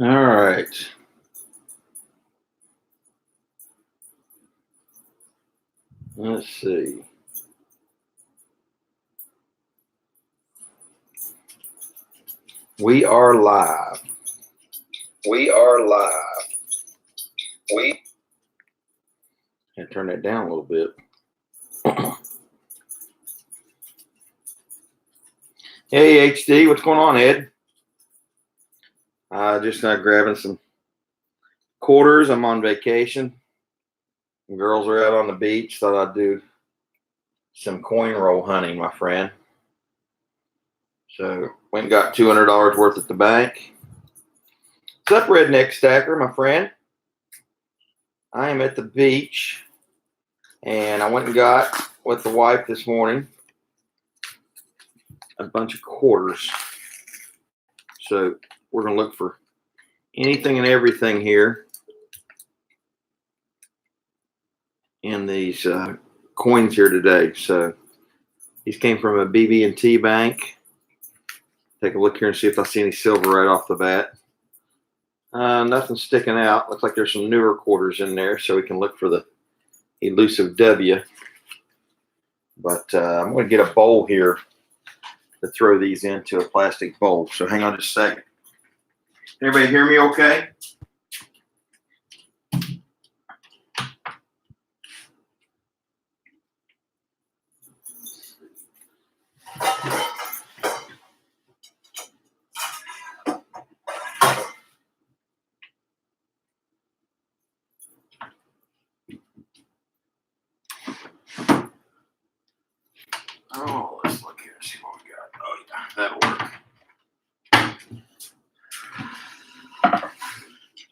All right. Let's see. We are live. We are live. And turn that down a little bit. Hey, HD, what's going on, Ed? Just grabbing some quarters. I'm on vacation. The girls are out on the beach. Thought I'd do some coin roll hunting, my friend. So went and got $200 worth at the bank. What's up, Redneck Stacker, my friend? I am at the beach, and I went and got, with the wife this morning, a bunch of quarters. So we're going to look for anything and everything here in these coins here today. So these came from a BB&T bank. Take a look here and see if I see any silver right off the bat. Nothing sticking out. Looks like there's some newer quarters in there, so we can look for the elusive W. But I'm going to get a bowl here to throw these into, a plastic bowl. So hang on just a second. Everybody hear me okay? Oh, let's look here and see what we got. Oh, yeah, that'll work.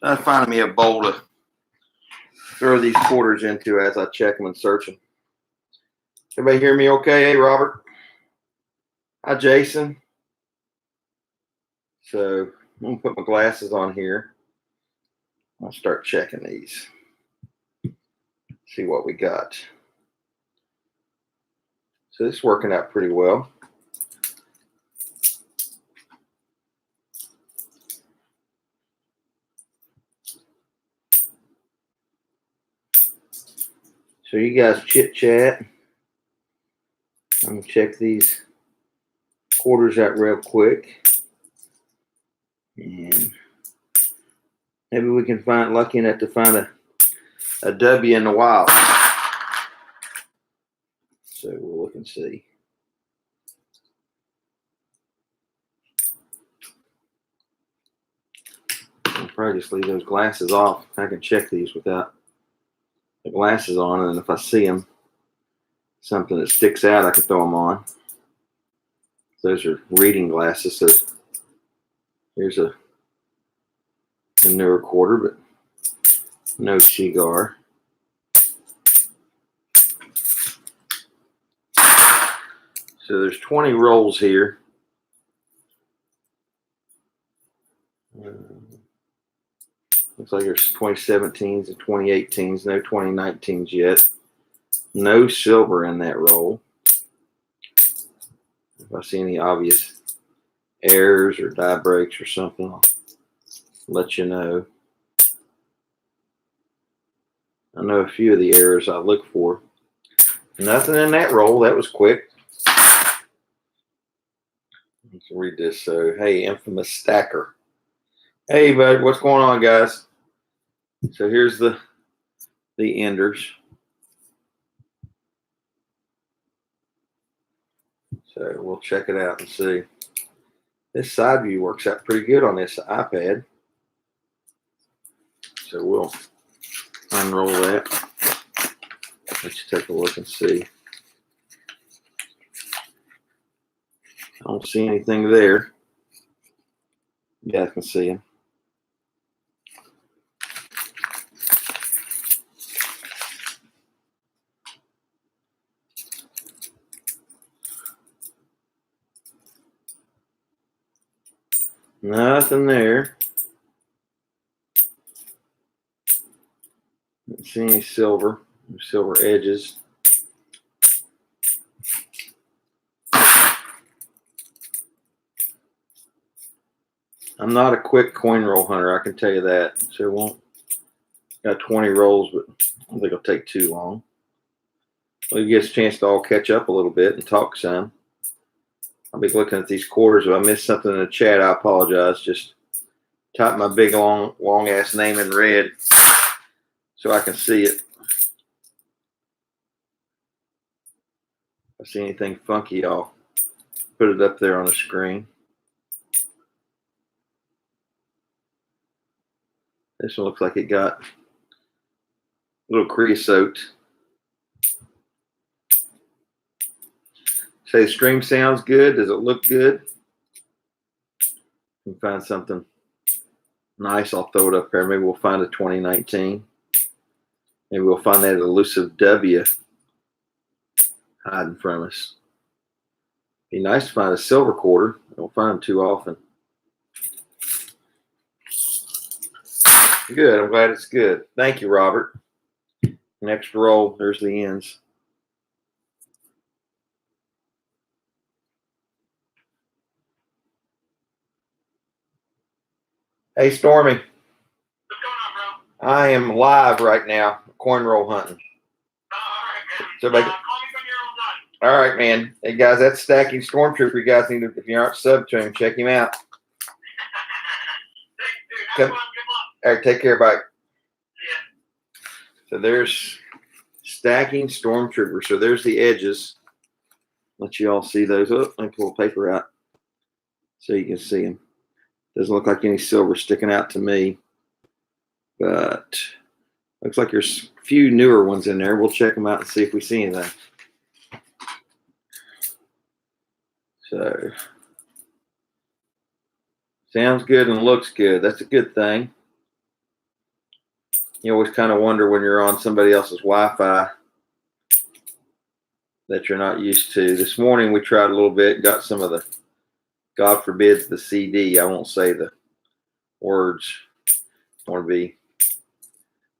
I'm finding me a bowl to throw these quarters into as I check them and search them. Everybody hear me okay? Hey, Robert. Hi, Jason. So I'm going to put my glasses on here. I'll start checking these. See what we got. So this is working out pretty well. So you guys chit chat. I'm gonna check these quarters out real quick, and maybe we can find lucky enough to find a W in the wild. So we'll look and see. I'll probably just leave those glasses off. I can check these without the glasses on, and if I see them, something that sticks out, I can throw them on. Those are reading glasses, so here's a newer quarter, but no cigar. So there's 20 rolls here. Looks like there's 2017s and 2018s, no 2019s yet. No silver in that roll. If I see any obvious errors or die breaks or something, I'll let you know. I know a few of the errors I look for. Nothing in that roll. That was quick. Let's read this. So, hey, infamous stacker. Hey, bud, what's going on, guys? So here's the enders. So we'll check it out and see. This side view works out pretty good on this iPad. So we'll unroll that. Let's take a look and see. I don't see anything there. You guys can see them. Nothing there. Don't see any silver edges. I'm not a quick coin roll hunter, I can tell you that. So it won't got 20 rolls, but I don't think it'll take too long. We'll get a chance to all catch up a little bit and talk some. I'll be looking at these quarters. If I missed something in the chat, I apologize. Just type my big long ass name in red so I can see it. If I see anything funky, I'll put it up there on the screen. This one looks like it got a little creosote. Say the stream sounds good. Does it look good? Can find something nice, I'll throw it up there. Maybe we'll find a 2019. Maybe we'll find that elusive W hiding from us. Be nice to find a silver quarter. I don't find them too often. Good. I'm glad it's good. Thank you, Robert. Next roll. There's the ends. Hey, Stormy. What's going on, bro? I am live right now, coin roll hunting. Oh, all right, man. So call me when you're all done. All right, man. Hey, guys, that's Stacking Stormtrooper. You guys need to, if you aren't subbed to him, check him out. Dude, good luck. All right, take care. Bye. Yeah. So there's Stacking Stormtrooper. So there's the edges. Let you all see those. Oh, let me pull paper out so you can see them. Doesn't look like any silver sticking out to me, but looks like there's a few newer ones in there. We'll check them out and see if we see anything. So sounds good and looks good. That's a good thing. You always kind of wonder when you're on somebody else's Wi-Fi that you're not used to. This morning we tried a little bit, got some of the, God forbid, the CD. I won't say the words. I want to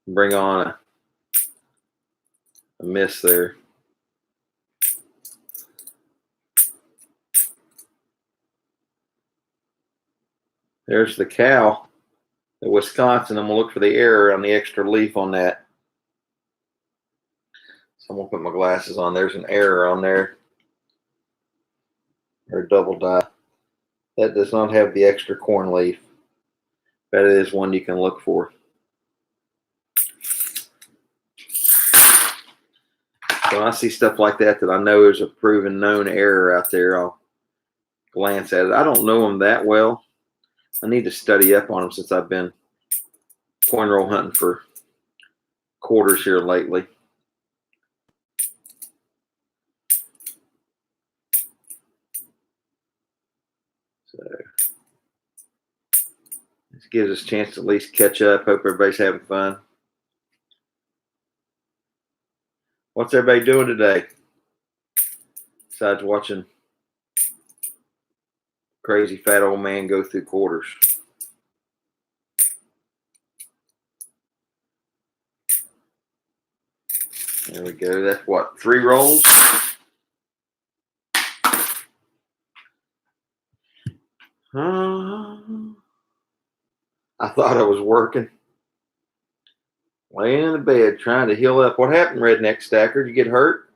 bring on a miss there. There's the cow, the Wisconsin. I'm going to look for the error on the extra leaf on that. So I'm going to put my glasses on. There's an error on there. Or a double die. That does not have the extra corn leaf. That is one you can look for. So when I see stuff like that I know there's a proven known error out there, I'll glance at it. I don't know them that well. I need to study up on them since I've been coin roll hunting for quarters here lately. So this gives us a chance to at least catch up. Hope everybody's having fun. What's everybody doing today? Besides watching crazy fat old man go through quarters. There we go. That's what, 3 rolls? I thought I was working. Laying in the bed trying to heal up. What happened, Redneck Stacker? Did you get hurt?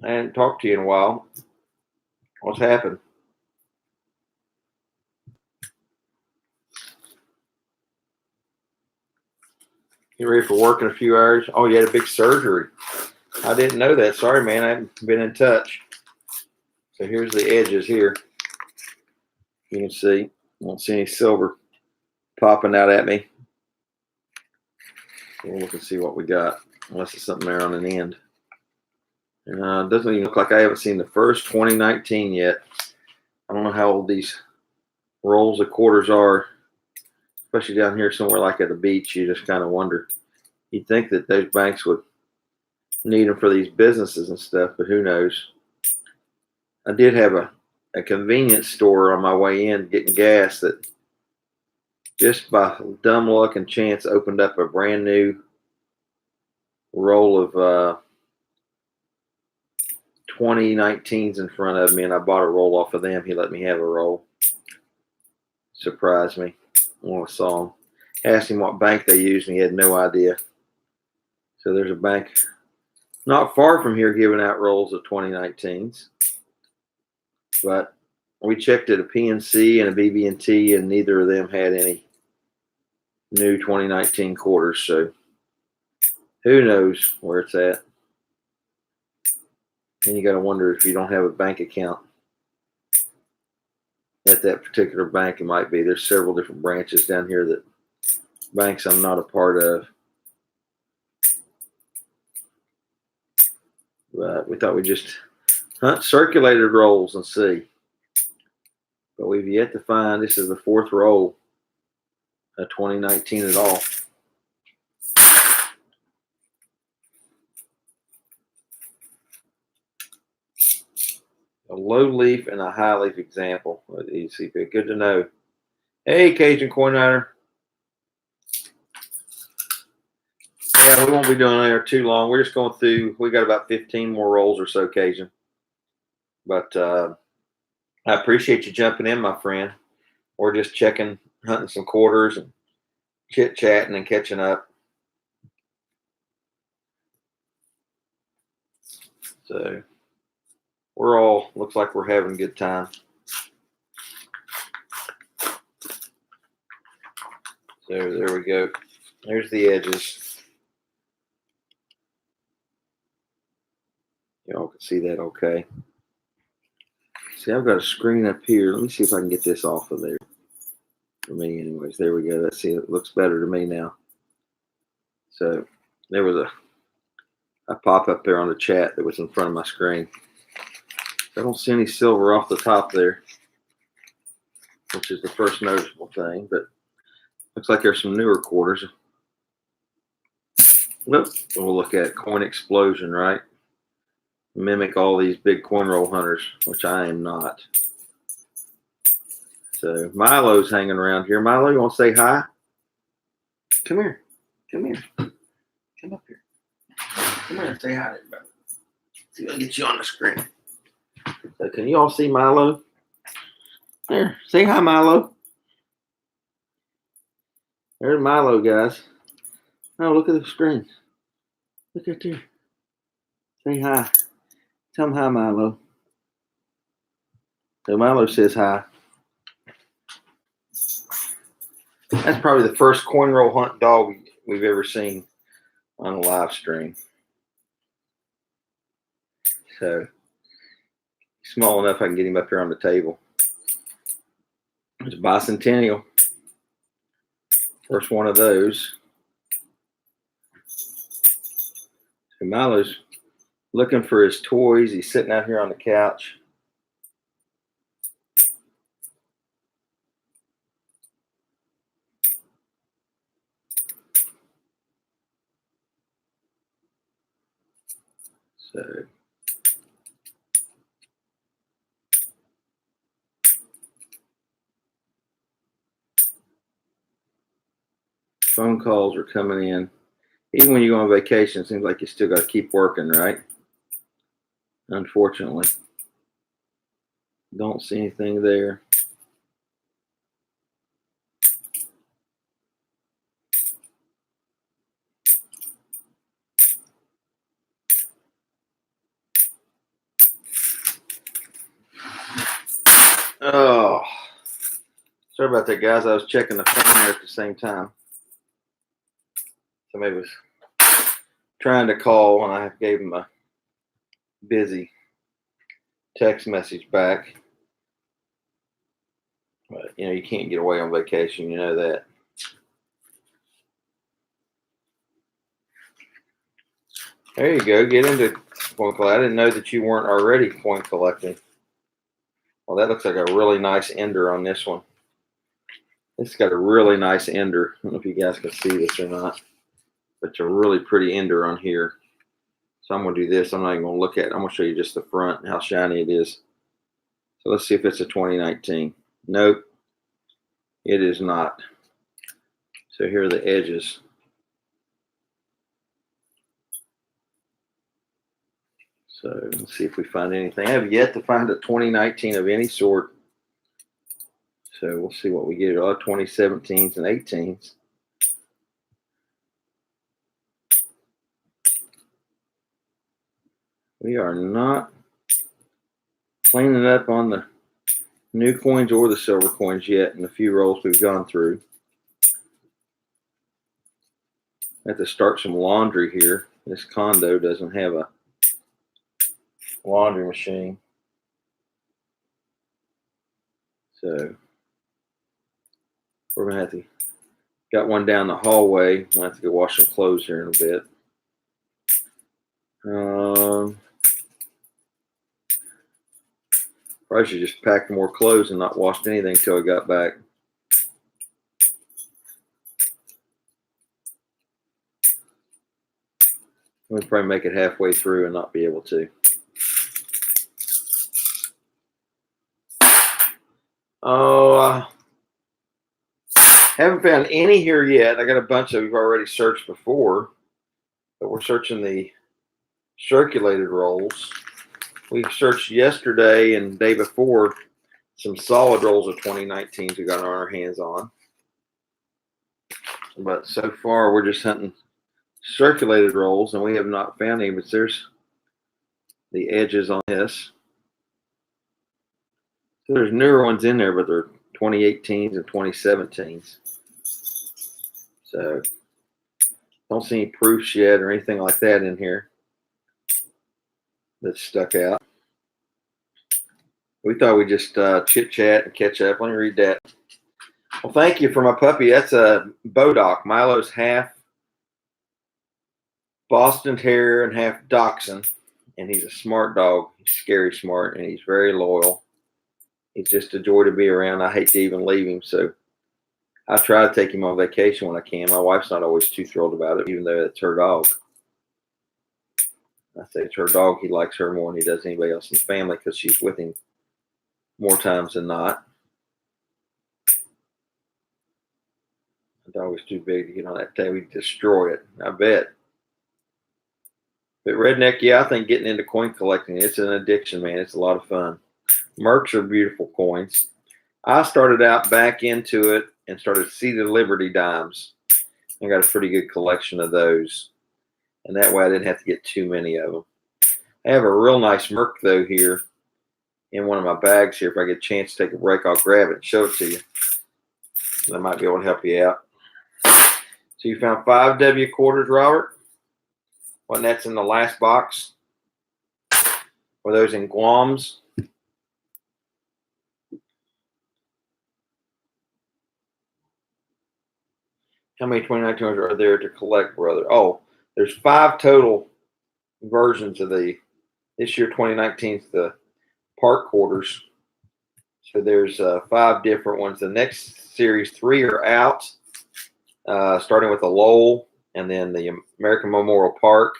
I hadn't talked to you in a while. What's happened? You ready for work in a few hours? Oh, you had a big surgery. I didn't know that. Sorry, man. I haven't been in touch. So here's the edges here. You can see. I don't see any silver popping out at me. We'll look and see what we got. Unless it's something there on an end. It doesn't even look like I haven't seen the first 2019 yet. I don't know how old these rolls of quarters are. Especially down here somewhere like at the beach, you just kind of wonder. You'd think that those banks would need them for these businesses and stuff, but who knows? I did have a convenience store on my way in getting gas that just by dumb luck and chance opened up a brand new roll of 2019s in front of me, and I bought a roll off of them. He let me have a roll. Surprised me when I saw him. Asked him what bank they used, and he had no idea. So there's a bank not far from here giving out rolls of 2019s. But we checked at a PNC and a BB&T, and neither of them had any new 2019 quarters. So who knows where it's at. And you got to wonder if you don't have a bank account at that particular bank, it might be. There's several different branches down here that banks I'm not a part of. But we thought we'd just hunt circulated rolls and see. But we've yet to find, this is the fourth roll of 2019 at all. A low leaf and a high leaf example of ECP. Good to know. Hey, Cajun Coin Rider. Yeah, we won't be doing there too long. We're just going through, we got about 15 more rolls or so, Cajun. But I appreciate you jumping in, my friend. We're just checking, hunting some quarters and chit-chatting and catching up. So we're all, looks like we're having a good time. So there we go. There's the edges. Y'all can see that okay. See, I've got a screen up here. Let me see if I can get this off of there. For me, anyways. There we go. Let's see. It looks better to me now. So there was a pop-up there on the chat that was in front of my screen. I don't see any silver off the top there, which is the first noticeable thing, but looks like there's some newer quarters. We'll look at coin explosion, right? Mimic all these big coin roll hunters, which I am not. So Milo's hanging around here. Milo, you want to say hi? Come here. Come here. Come up here. Come here and say hi to everybody. See if I can get you on the screen. So can you all see Milo? There. Say hi, Milo. There's Milo, guys. Oh, look at the screen. Look at there. Say hi. Tell him hi, Milo. So Milo says hi. That's probably the first coin roll hunt dog we've ever seen on a live stream. So small enough I can get him up here on the table. It's Bicentennial. First one of those. So Milo's looking for his toys. He's sitting out here on the couch. So phone calls are coming in. Even when you go on vacation, it seems like you still got to keep working, right? Unfortunately. Don't see anything there. Oh, sorry about that, guys. I was checking the phone there at the same time. Somebody was trying to call, and I gave him a busy text message back. But, you know, you can't get away on vacation. You know that. There you go. Get into coin collecting. I didn't know that you weren't already coin collecting. Well, that looks like a really nice ender on this one. It's got a really nice ender. I don't know if you guys can see this or not, but it's a really pretty ender on here. So I'm going to do this. I'm not even going to look at it. I'm going to show you just the front and how shiny it is. So let's see if it's a 2019. Nope, it is not. So here are the edges. So let's see if we find anything. I have yet to find a 2019 of any sort. So we'll see what we get. A lot of 2017s and 18s. We are not cleaning up on the new coins or the silver coins yet in the few rolls we've gone through. I have to start some laundry here. This condo doesn't have a laundry machine. So we're going to have to, got one down the hallway. I'll have to go wash some clothes here in a bit. Probably should just pack more clothes and not washed anything until I got back. We'll probably make it halfway through and not be able to. Oh, haven't found any here yet. I got a bunch that we've already searched before, but we're searching the circulated rolls. We searched yesterday and the day before some solid rolls of 2019s we got our hands on. But so far we're just hunting circulated rolls and we have not found any, but there's the edges on this. So there's newer ones in there, but they're 2018s and 2017s. So don't see any proofs yet or anything like that in here that stuck out. We thought we'd just chit chat and catch up. Let me read that. Well, thank you for my puppy. That's a Bodoc. Milo's half Boston Terrier and half Dachshund, and he's a smart dog. He's scary smart, and he's very loyal. He's just a joy to be around. I hate to even leave him, so I try to take him on vacation when I can. My wife's not always too thrilled about it, even though it's her dog. I say it's her dog. He likes her more than he does anybody else in the family because she's with him more times than not. The dog was too big to get on that table. We'd destroy it, I bet. But Redneck, yeah, I think getting into coin collecting, it's an addiction, man. It's a lot of fun. Mercs are beautiful coins. I started out back into it and started Seated Liberty dimes. I got a pretty good collection of those. And that way I didn't have to get too many of them. I have a real nice Merc, though, here in one of my bags here. If I get a chance to take a break, I'll grab it and show it to you. That might be able to help you out. So you found 5 W quarters, Robert? Well, that's in the last box. Were those in Guams? How many 2019 are there to collect, brother? Oh, there's 5 total versions of the, this year 2019 is the park quarters. So there's 5 different ones. The next series, 3 are out, starting with the Lowell, and then the American Memorial Park,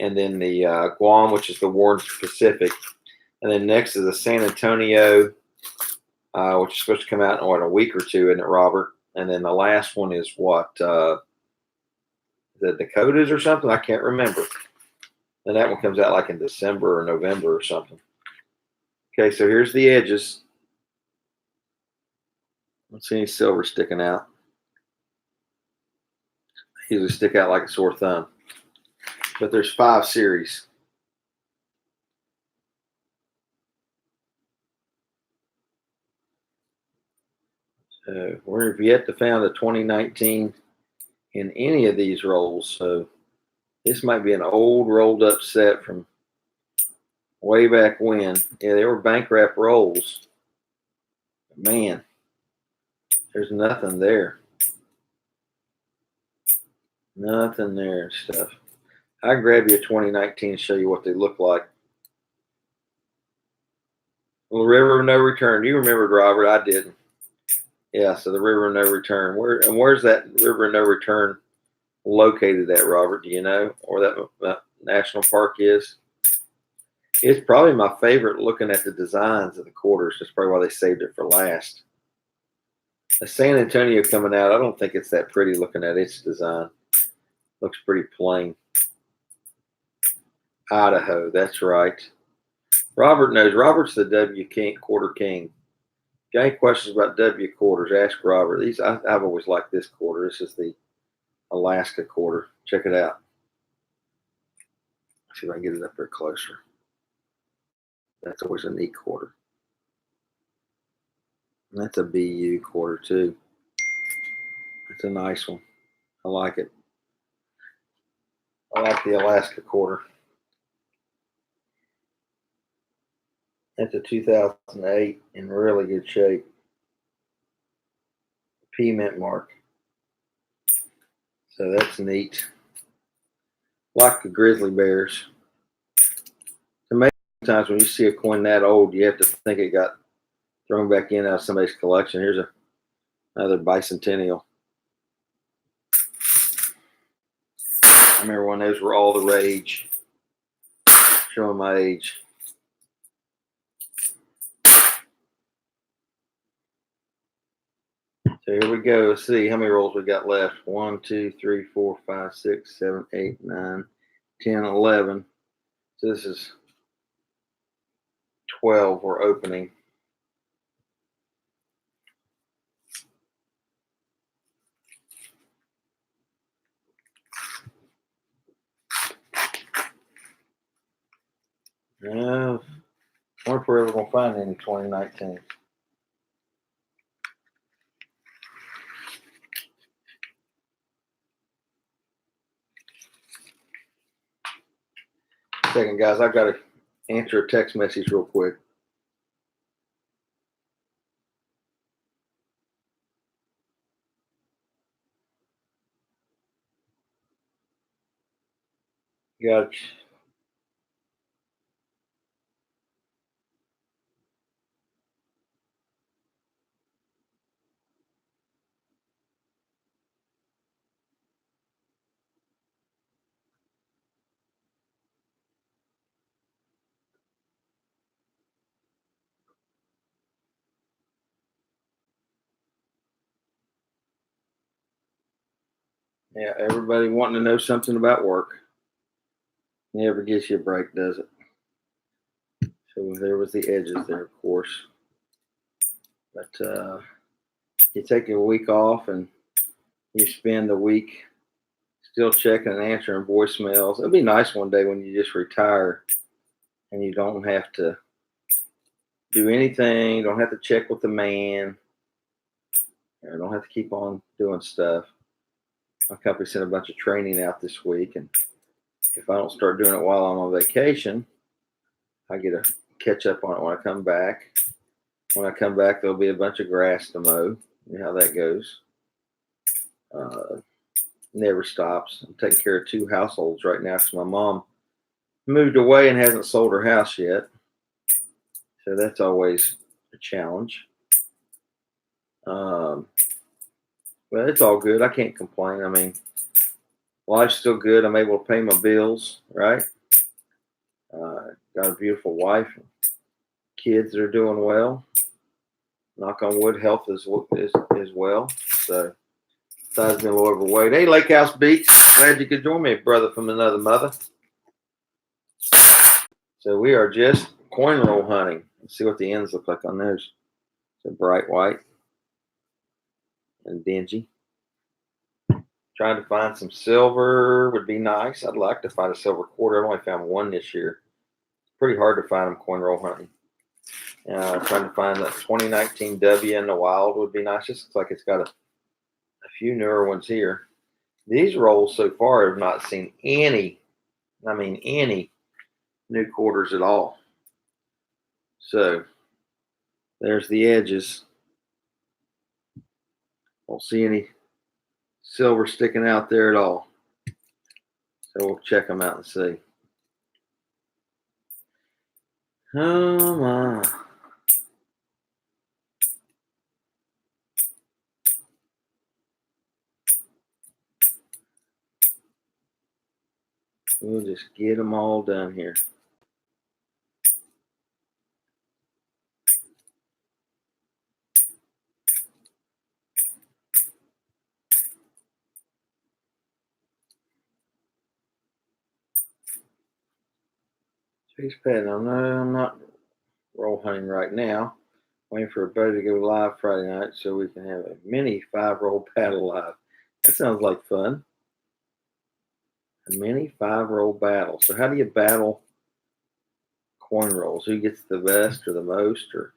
and then the Guam, which is the Warren Pacific. And then next is the San Antonio, which is supposed to come out in, what, a week or two, isn't it, Robert? And then the last one is what, the Dakotas or something? I can't remember. And that one comes out like in December or November or something. Okay, so here's the edges. I don't see any silver sticking out. They usually stick out like a sore thumb. But there's 5 series. So we've yet to find a 2019 in any of these rolls. So this might be an old rolled up set from way back when. Yeah, they were bank wrap rolls. Man, there's nothing there. Nothing there and stuff. I can grab you a 2019 and show you what they look like. Well, River of No Return. You remembered, Robert. I didn't. Yeah, so the River of No Return. Where's that River of No Return located at, Robert? Do you know where that national park is? It's probably my favorite looking at the designs of the quarters. That's probably why they saved it for last. The San Antonio coming out, I don't think it's that pretty looking at its design. Looks pretty plain. Idaho. That's right. Robert knows. Robert's the W king, quarter king. If you got any questions about W quarters, ask Robert. These I've always liked this quarter. This is the Alaska quarter. Check it out. Let's see if I can get it up there closer. That's always a neat quarter. And that's a BU quarter too. It's a nice one. I like it. I like the Alaska quarter. That's a 2008 in really good shape. P mint mark. So that's neat. Like the grizzly bears. So many times when you see a coin that old, you have to think it got thrown back in out of somebody's collection. Here's another Bicentennial. I remember when those were all the rage. Showing my age. So here we go. Let's see how many rolls we got left. 1, 2, 3, 4, 5, 6, 7, 8, 9, 10, 11. So this is 12 we're opening. I wonder if we're ever going to find any 2019. Second, guys, I've got to answer a text message real quick. Got yeah, everybody wanting to know something about work. Never gives you a break, does it? So there was the edges there, of course. But you take a week off and you spend the week still checking and answering voicemails. It'd be nice one day when you just retire and you don't have to do anything, don't have to check with the man, or don't have to keep on doing stuff. My company sent a bunch of training out this week, and if I don't start doing it while I'm on vacation, I get to catch up on it when I come back. When I come back, there'll be a bunch of grass to mow. You know how that goes. Never stops. I'm taking care of 2 households right now because my mom moved away and hasn't sold her house yet. So that's always a challenge. But it's all good. I can't complain. I mean, life's still good. I'm able to pay my bills, right? Got a beautiful wife. Kids that are doing well. Knock on wood, health is well. So, besides being a little overweight. Hey, Lake House Beats. Glad you could join me, brother from another mother. So we are just coin roll hunting. Let's see what the ends look like on those. So bright white and dingy. Trying to find some silver would be nice. I'd like to find a silver quarter. I've only found one this year. It's pretty hard to find them coin roll hunting. Trying to find that 2019 W in the wild would be nice. Just looks like it's got a few newer ones here. These rolls so far have not seen any new quarters at all. So there's the edges. Don't see any silver sticking out there at all. So we'll check them out and see. Oh my. We'll just get them all done here. He's petting. I'm not roll hunting right now. Waiting for a buddy to go live Friday night so we can have a mini 5-roll battle live. That sounds like fun. A mini 5-roll battle. So how do you battle coin rolls? Who gets the best or the most? Or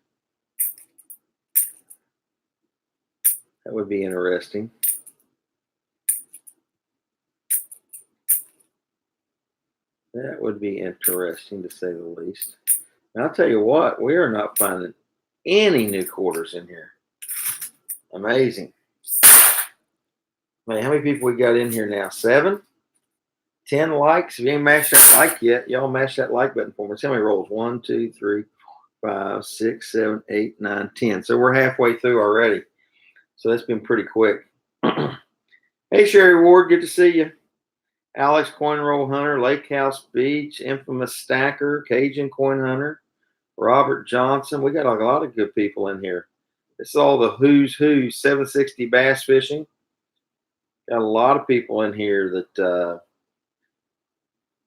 that would be interesting. That would be interesting to say the least. And I'll tell you what, we are not finding any new quarters in here. Amazing. Man, how many people we got in here now? 7? 10 likes. If you ain't mashed that like yet, y'all mash that like button for me. How many rolls? 1, 2, 3, 5, 6, 7, 8, 9, 10. So we're halfway through already. So that's been pretty quick. Hey, Sherry Ward, good to see you. Alex Coin Roll Hunter, Lake House Beach, Infamous Stacker, Cajun Coin Hunter, Robert Johnson. We got a lot of good people in here. It's all the who's who, 760 bass fishing. Got a lot of people in here that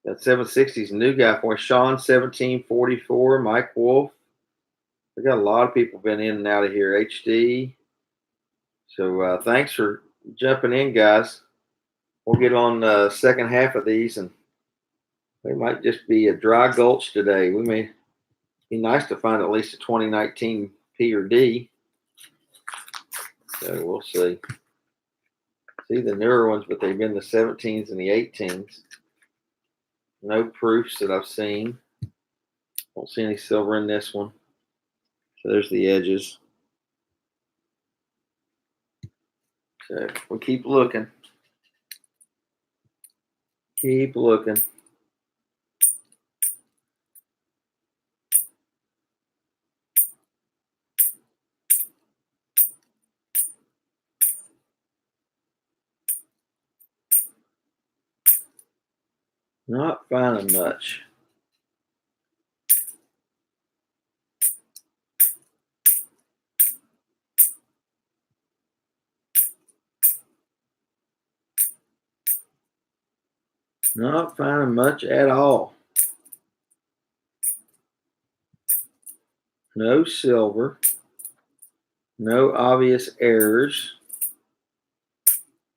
760 is a new guy for me. Sean 1744, Mike Wolf. We got a lot of people been in and out of here. HD. So thanks for jumping in, guys. We'll get on the second half of these, and they might just be a dry gulch today. We may be nice to find at least a 2019 P or D. So we'll see. See the newer ones, but they've been the 17s and the 18s. No proofs that I've seen. Don't see any silver in this one. So there's the edges. So we'll keep looking. Keep looking. Not finding much. Not finding much at all. No silver. No obvious errors.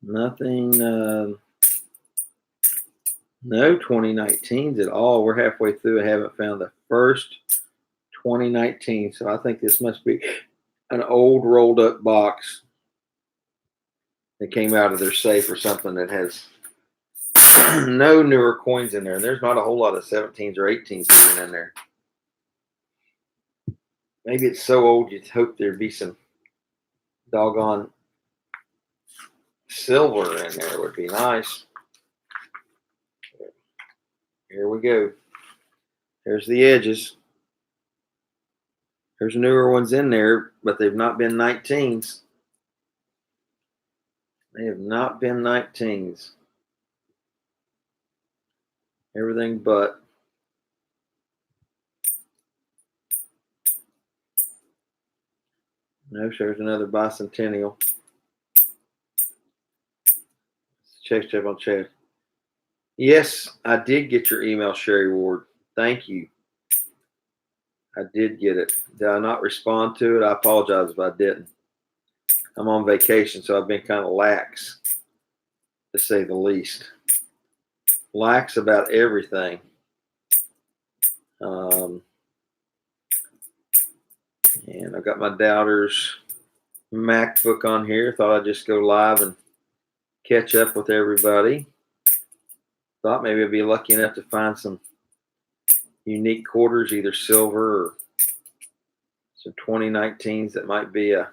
Nothing. No 2019s at all. We're halfway through. I haven't found the first 2019. So I think this must be an old rolled up box that came out of their safe or something that has no newer coins in there. And there's not a whole lot of 17s or 18s even in there. Maybe it's so old you'd hope there'd be some doggone silver in there. It would be nice. Here we go. There's the edges. There's newer ones in there, but they've not been 19s. They have not been 19s. Everything but. No, there's another Bicentennial. Check on chat. Yes, I did get your email, Sherry Ward. Thank you. I did get it. Did I not respond to it? I apologize if I didn't. I'm on vacation, so I've been kind of lax, to say the least. Lax about everything. And I've got my Doubters MacBook on here. Thought I'd just go live and catch up with everybody. Thought maybe I'd be lucky enough to find some unique quarters, either silver or some 2019s that might be a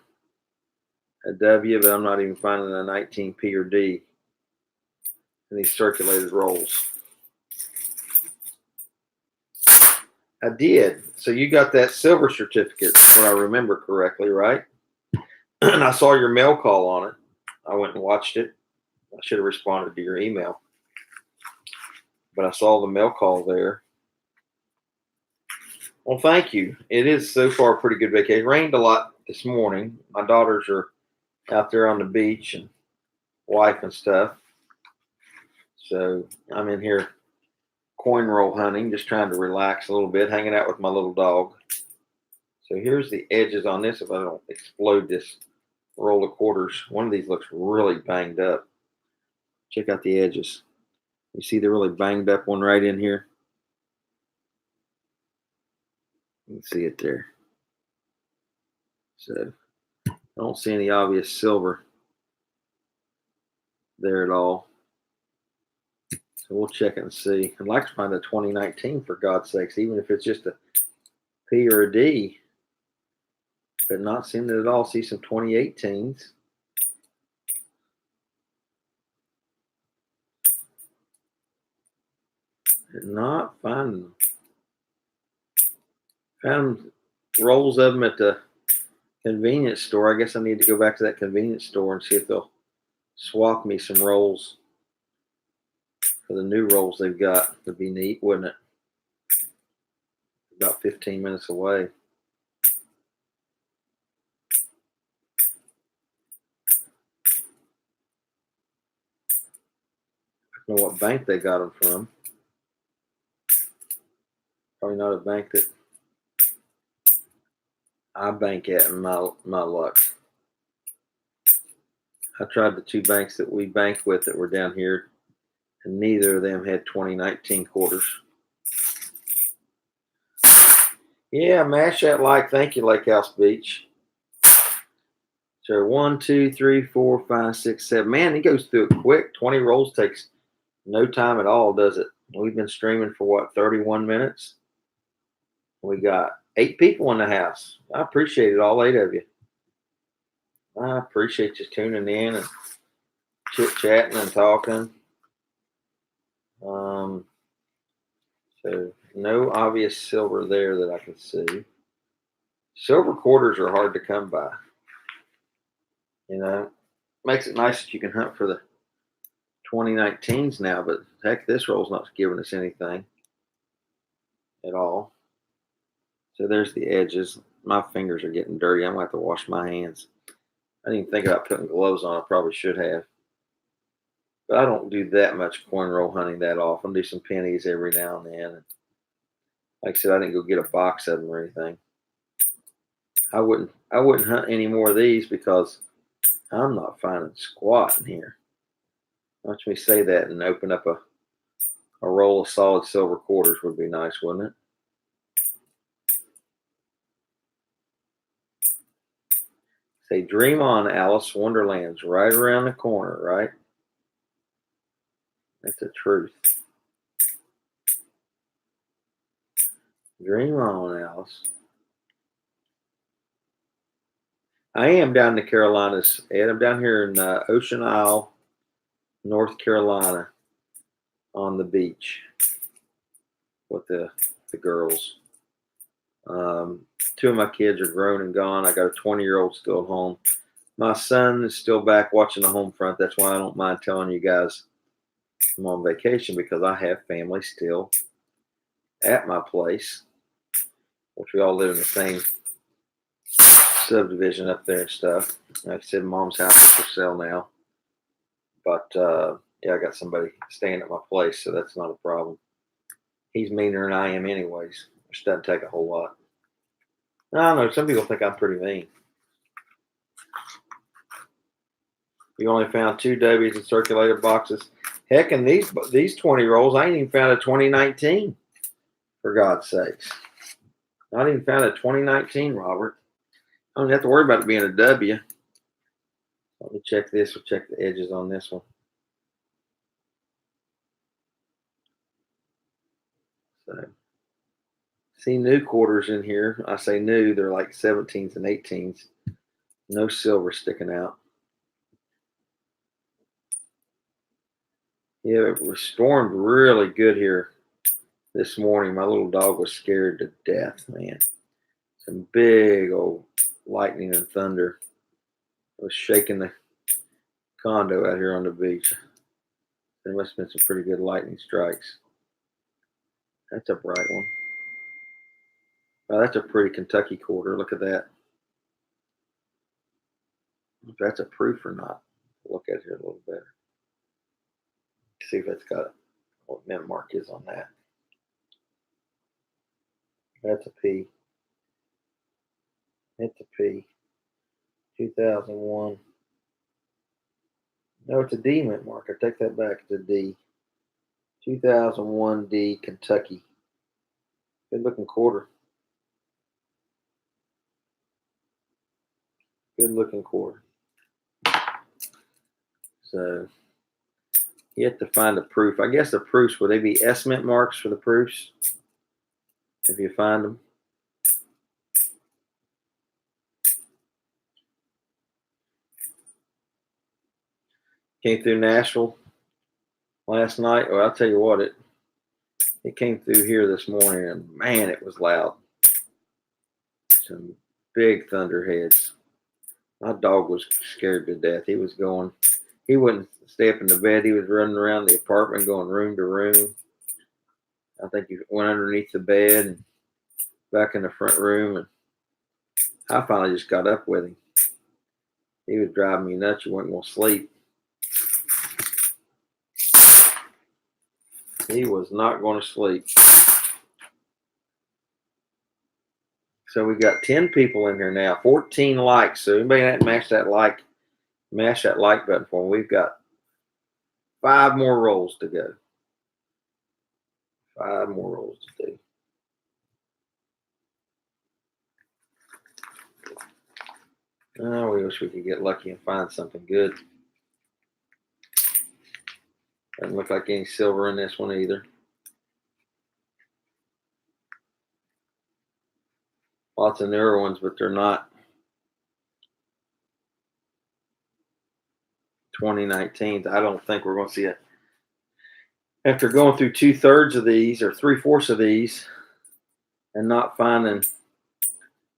W, but I'm not even finding a 19 P or D in these circulated rolls. I did. So you got that silver certificate, if I remember correctly, right? And I saw your mail call on it. I went and watched it. I should have responded to your email. But I saw the mail call there. Well, thank you. It is so far a pretty good vacation. It rained a lot this morning. My daughters are out there on the beach and wife and stuff. So I'm in here coin roll hunting, just trying to relax a little bit, hanging out with my little dog. So here's the edges on this if I don't explode this roll of quarters. One of these looks really banged up. Check out the edges. You see the really banged up one right in here? You can see it there. So I don't see any obvious silver there at all. So we'll check it and see. I'd like to find a 2019 for God's sakes, even if it's just a P or a D. But not seeing it at all. See some 2018s. Did not find them. Found rolls of them at the convenience store. I guess I need to go back to that convenience store and see if they'll swap me some rolls for the new rolls they've got. Would be neat, wouldn't it? About 15 minutes away. I don't know what bank they got them from. Probably not a bank that I bank at in my luck. I tried the 2 banks that we banked with that were down here, and neither of them had 2019 quarters. Yeah, mash that like. Thank you, Lake House Beach. So 1, 2, 3, 4, 5, 6, 7. Man, he goes through it quick. 20 rolls takes no time at all, does it? We've been streaming for what, 31 minutes? We got 8 people in the house. I appreciate it, all 8 of you. I appreciate you tuning in and chit-chatting and talking. So no obvious silver there that I can see. Silver quarters are hard to come by. You know, makes it nice that you can hunt for the 2019s now, but heck, this roll's not giving us anything at all. So there's the edges. My fingers are getting dirty. I'm going to have to wash my hands. I didn't even think about putting gloves on. I probably should have. But I don't do that much coin roll hunting that often. I do some pennies every now and then. Like I said, I didn't go get a box of them or anything. I wouldn't hunt any more of these because I'm not finding squat in here. Watch me say that and open up a roll of solid silver quarters would be nice, wouldn't it? Say, dream on, Alice. Wonderland's right around the corner, right? That's the truth. Dream on, Alice. I am down in the Carolinas, Ed. I'm down here in Ocean Isle, North Carolina, on the beach with the girls. 2 of my kids are grown and gone. I got a 20-year-old still at home. My son is still back watching the home front. That's why I don't mind telling you guys I'm on vacation, because I have family still at my place, which we all live in the same subdivision up there and stuff. Like I said, Mom's house is for sale now. But yeah, I got somebody staying at my place, so that's not a problem. He's meaner than I am anyways, which doesn't take a whole lot. I don't know. Some people think I'm pretty mean. You only found 2 W's in circulator boxes. Heck, in these 20 rolls, I ain't even found a 2019. For God's sakes. Not even found a 2019, Robert. I don't have to worry about it being a W. Let me check this. We'll check the edges on this one. So, see new quarters in here. I say new. They're like 17s and 18s. No silver sticking out. Yeah, it was stormed really good here this morning. My little dog was scared to death, man. Some big old lightning and thunder. It was shaking the condo out here on the beach. There must have been some pretty good lightning strikes. That's a bright one. Oh, that's a pretty Kentucky quarter. Look at that. If that's a proof or not. Look at it here a little better. See if it's got what mint mark is on that. That's a P. It's a P. 2001. No, it's a D mint mark. I take that back. It's a D. 2001 D, Kentucky. Good looking quarter. Good looking quarter. So you have to find the proof. I guess the proofs, would they be S mint marks for the proofs? If you find them. Came through Nashville last night. Well, I'll tell you what, it came through here this morning, and man, it was loud. Some big thunderheads. My dog was scared to death. He was going, he wouldn't stay up in the bed. He was running around the apartment, going room to room. I think he went underneath the bed and back in the front room, and I finally just got up with him. He was driving me nuts. You weren't going to sleep. He was not going to sleep. So we got 10 people in here now, 14 likes. So anybody that mash that like button for me. We've got 5 more rolls to go. 5 more rolls to do. Oh, we wish we could get lucky and find something good. Doesn't look like any silver in this one either. Lots of newer ones, but they're not 2019s. I don't think we're going to see it. After going through 2/3 of these or 3/4 of these and not finding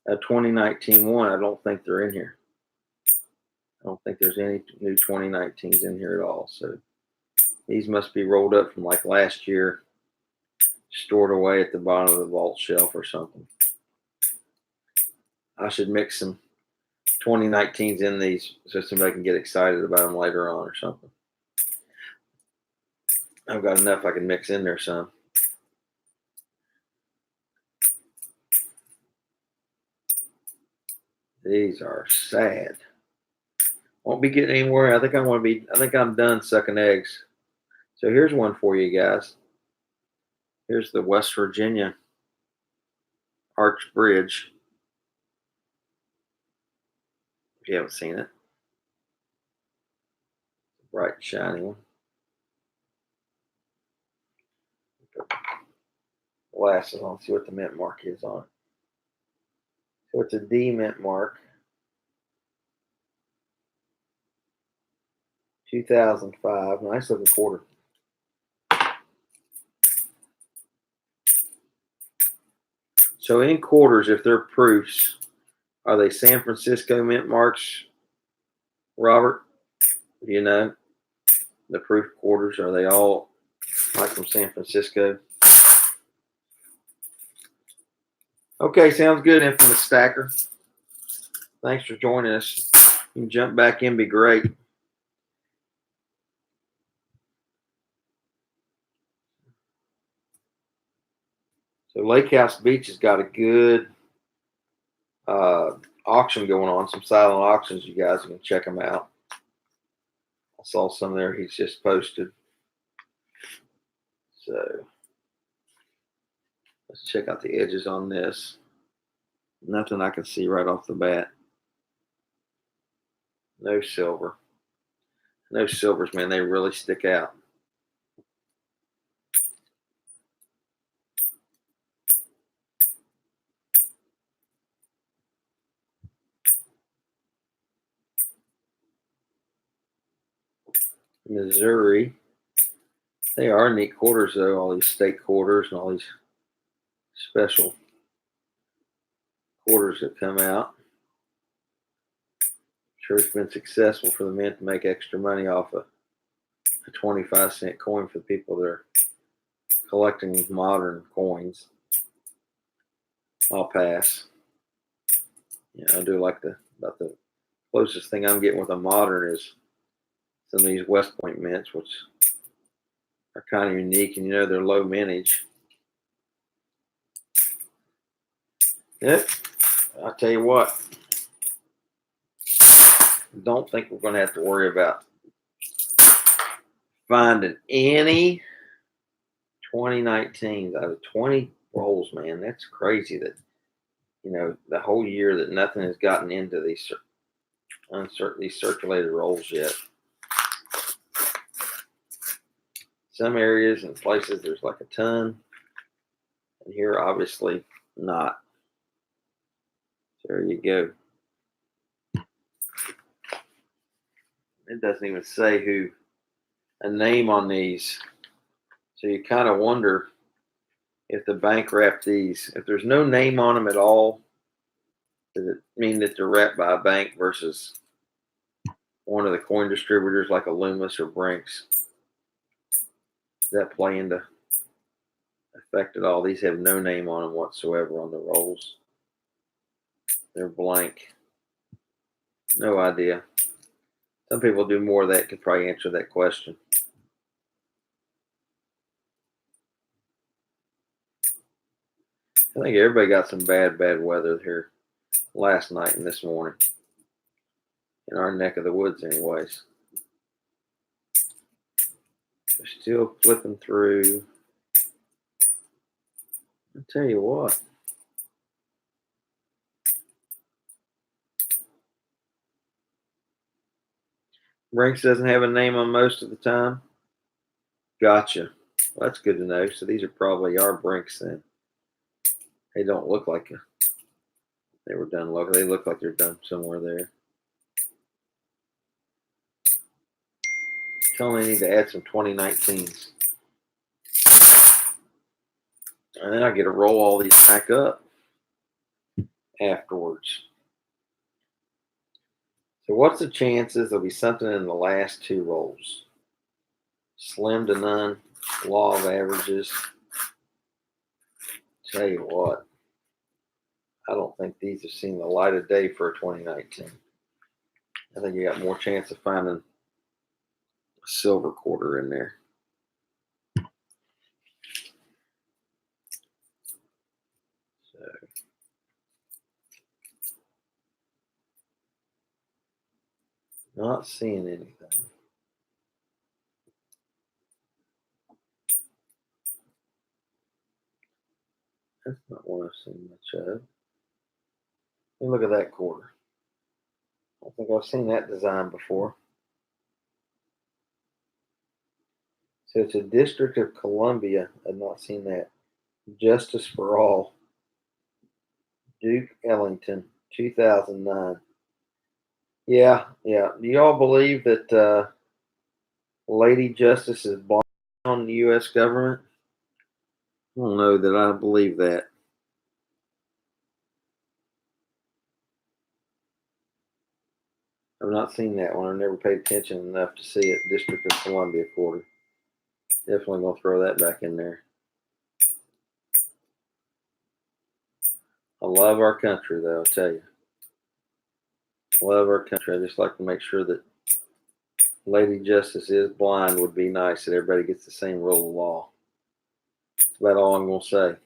a 2019 one, I don't think they're in here. I don't think there's any new 2019s in here at all. So these must be rolled up from like last year, stored away at the bottom of the vault shelf or something. I should mix some 2019s in these so somebody can get excited about them later on or something. I've got enough I can mix in there some. These are sad. Won't be getting anywhere. I think I'm done sucking eggs. So here's one for you guys. Here's the West Virginia Arch Bridge. If you haven't seen it. Bright, shiny one. Glasses on, see what the mint mark is on it. So it's a D mint mark. 2005. Nice looking quarter. So in quarters, if they're proofs, are they San Francisco mint marks, Robert? Do you know the proof quarters? Are they all like from San Francisco? Okay, sounds good, Infamous Stacker. Thanks for joining us. You can jump back in, be great. So Lake House Beach has got a good auction going on, some silent auctions. You guys can check them out. I saw some there he's just posted. So let's check out the edges on this. Nothing I can see right off the bat. No silver. No silvers, man. They really stick out. Missouri. They are neat quarters, though. All these state quarters and all these special quarters that come out. Sure, it's been successful for the mint to make extra money off a 25-cent coin for the people that are collecting modern coins. I'll pass. I do like about the closest thing I'm getting with a modern is some of these West Point mints, which are kind of unique, and they're low mintage. Yep. I'll tell you what. Don't think we're going to have to worry about finding any 2019 out of 20 rolls, man. That's crazy that, the whole year that nothing has gotten into these circulated rolls yet. Some areas and places there's like a ton, and here obviously not. So there you go. It doesn't even say a name on these. So you kind of wonder if the bank wrapped these. If there's no name on them at all, does it mean that they're wrapped by a bank versus one of the coin distributors like a Loomis or Brinks? Does that play into effect at all? These have no name on them whatsoever on the rolls. They're blank. No idea. Some people do more of that, could probably answer that question. I think everybody got some bad weather here last night and this morning. In our neck of the woods anyways. They're still flipping through. I'll tell you what. Brinks doesn't have a name on most of the time. Gotcha. Well, that's good to know. So these are probably our Brinks then. They don't look like they were done local. They look like they're done somewhere there. Tell me I need to add some 2019s. And then I get to roll all these back up afterwards. So what's the chances there'll be something in the last two rolls? Slim to none. Law of averages. Tell you what. I don't think these have seen the light of day for a 2019. I think you got more chance of finding a silver quarter in there. So not seeing anything. That's not one I've seen much of. Let me look at that quarter. I think I've seen that design before. So it's a District of Columbia. I've not seen that. Justice for All. Duke Ellington, 2009. Yeah. Do y'all believe that Lady Justice is blind on the U.S. government? I don't know that I believe that. I've not seen that one. I've never paid attention enough to see it. District of Columbia quarter. Definitely going to throw that back in there. I love our country, though, I'll tell you. Love our country. I just like to make sure that Lady Justice is blind would be nice, that everybody gets the same rule of law. That's about all I'm going to say.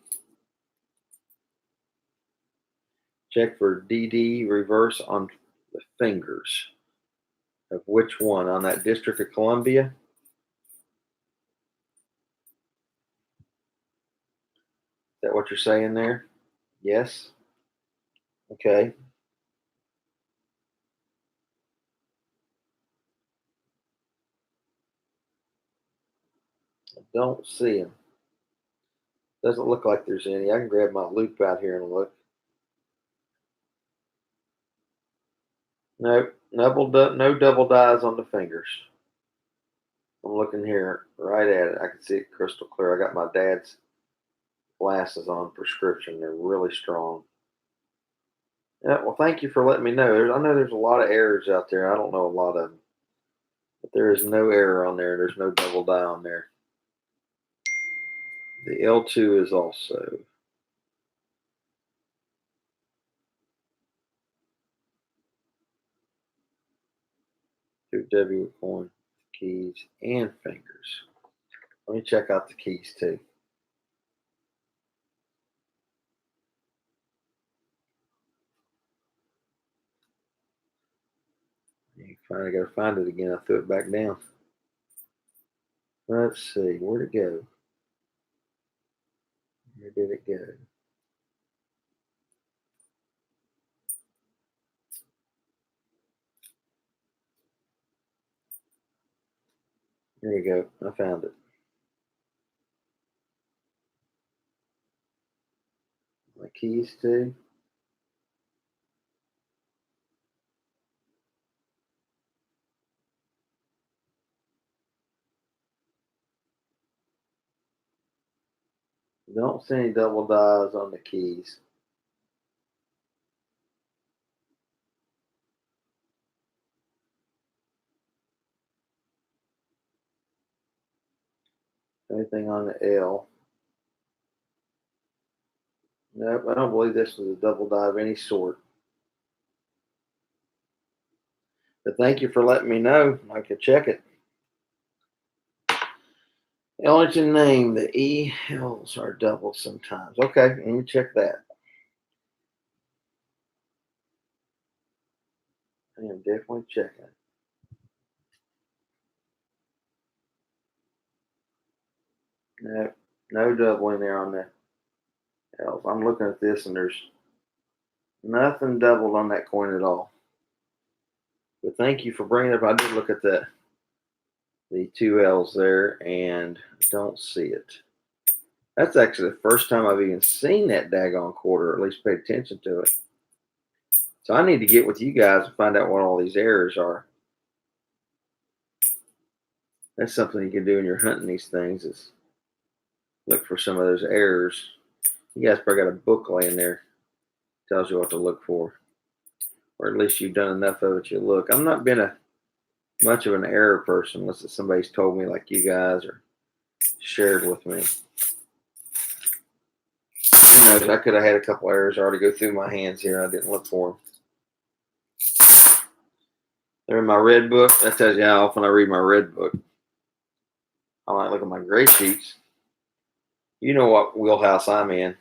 Check for DD reverse on the fingers. Of which one? On that District of Columbia? Is that what you're saying there? Yes? Okay. I don't see them. Doesn't look like there's any. I can grab my loop out here and look. Nope. No double dyes on the fingers. I'm looking here right at it. I can see it crystal clear. I got my dad's glasses on, prescription. They're really strong. Yeah, well, thank you for letting me know. I know there's a lot of errors out there. I don't know a lot of them. But there is no error on there. There's no double dye on there. The L2 is also. W coin, keys, and fingers. Let me check out the keys too. Finally got to find it again. I threw it back down. Let's see. Where'd it go? Where did it go? There you go. I found it. My keys too. Don't see any double dies on the keys. Anything on the L? Nope, I don't believe this was a double die of any sort. But thank you for letting me know. I could check it. Ellington name, the ELs are doubled sometimes. Okay, let me check that. I am definitely checking it. No, no doubling there on the L's. I'm looking at this and there's nothing doubled on that coin at all. But thank you for bringing it up. I did look at the two L's there and don't see it. That's actually the first time I've even seen that daggone quarter, or at least paid attention to it. So I need to get with you guys and find out what all these errors are. That's something you can do when you're hunting these things, is look for some of those errors. You guys probably got a book laying there that tells you what to look for. Or at least you've done enough of it you look. I've not been much of an error person unless it's somebody's told me like you guys or shared with me. Who knows, I could have had a couple errors already go through my hands here. I didn't look for them. They're in my red book. That tells you how often I read my red book. I might look at my gray sheets. You know what wheelhouse I'm in.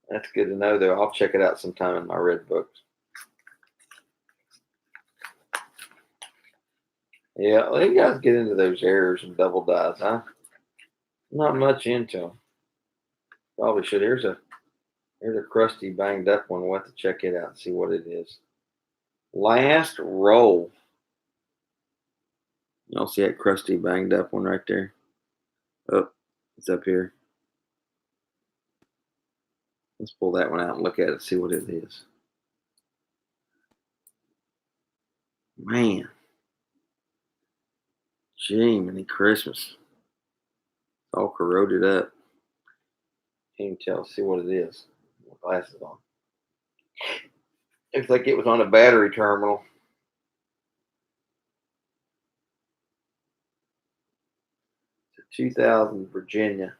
That's good to know, though. I'll check it out sometime in my red books. Yeah, well, you guys get into those errors and double dies, huh? Not much into them. Probably should. Here's a crusty, banged up one. We'll have to check it out and see what it is. Last roll. Y'all see that crusty, banged up one right there? Oh, it's up here. Let's pull that one out and look at it and see what it is. Man. Gee, many Christmas. It's all corroded up. Can't tell. See what it is. My glasses on. Looks like it was on a battery terminal. It's a 2000 Virginia.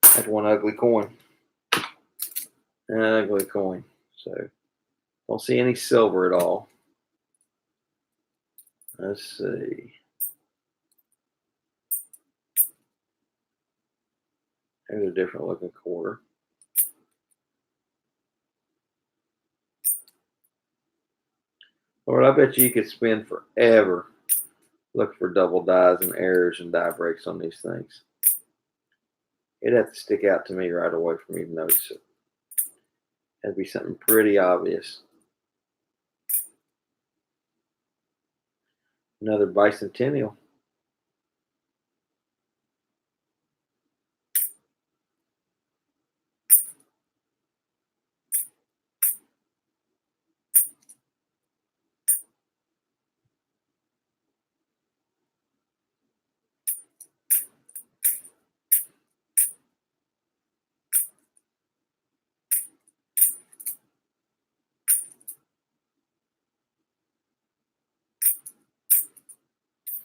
That's one ugly coin. An ugly coin. So don't see any silver at all. Let's see. There's a different looking quarter. Lord, I bet you could spend forever looking for double dies and errors and die breaks on these things. It'd have to stick out to me right away for me to notice it. That'd be something pretty obvious. Another Bicentennial.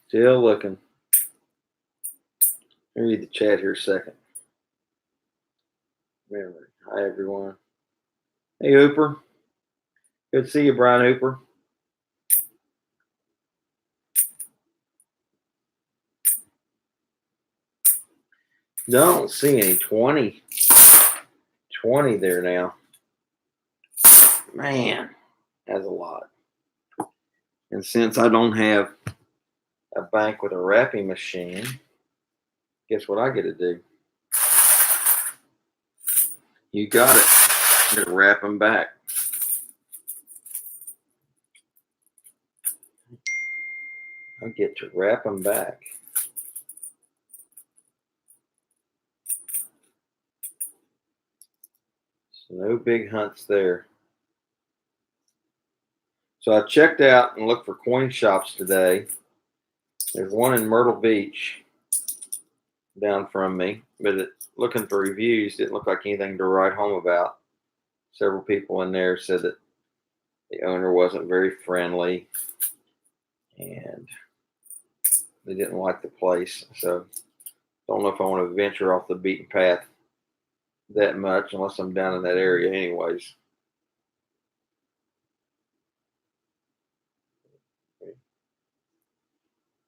Still looking. Let me read the chat here a second. Remember, hi everyone. Hey Hooper. Good to see you, Brian Hooper. Don't see any 20 there now. Man, that's a lot. And since I don't have a bank with a wrapping machine, guess what I get to do? You got it. Just wrap them back. I get to wrap them back. So no big hunts there. So I checked out and looked for coin shops today. There's one in Myrtle Beach down from me, but looking for reviews didn't look like anything to write home about. Several people in there said that the owner wasn't very friendly and they didn't like the place. So don't know if I want to venture off the beaten path that much unless I'm down in that area anyways.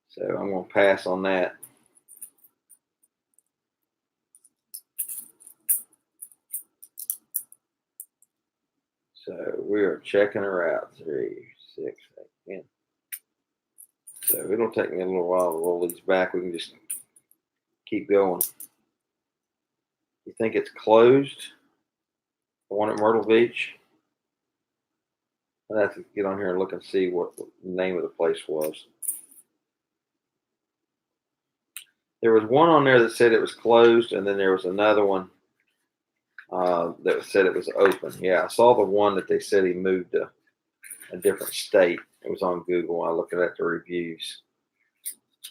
So I'm going to pass on that. So we are checking her out. 3, 6, 8, 10. So it'll take me a little while to roll these back. We can just keep going. You think it's closed? The one at Myrtle Beach? I'd have to get on here and look and see what the name of the place was. There was one on there that said it was closed, and then there was another one that said it was open. Yeah, I saw the one that they said he moved to a different state. It was on Google. I looked at the reviews.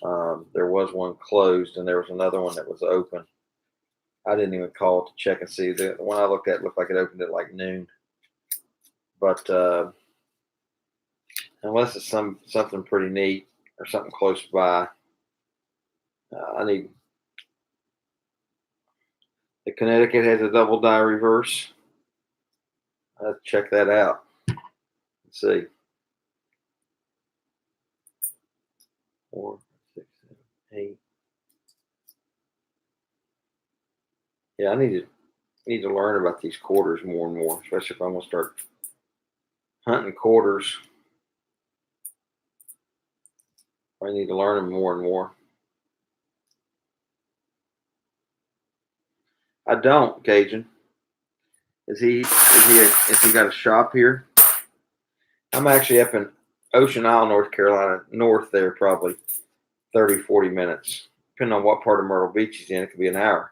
There was one closed, and there was another one that was open. I didn't even call to check and see. The one I looked at looked like it opened at like noon. But unless it's something pretty neat or something close by, I need. The Connecticut has a double die reverse. Let's check that out. Let's see. 4, 6, 7, 8. Yeah, I need to learn about these quarters more and more, especially if I'm gonna start hunting quarters. I need to learn them more and more. I don't, Cajun. Is he got a shop here? I'm actually up in Ocean Isle, North Carolina, north there, probably 30, 40 minutes. Depending on what part of Myrtle Beach he's in, it could be an hour.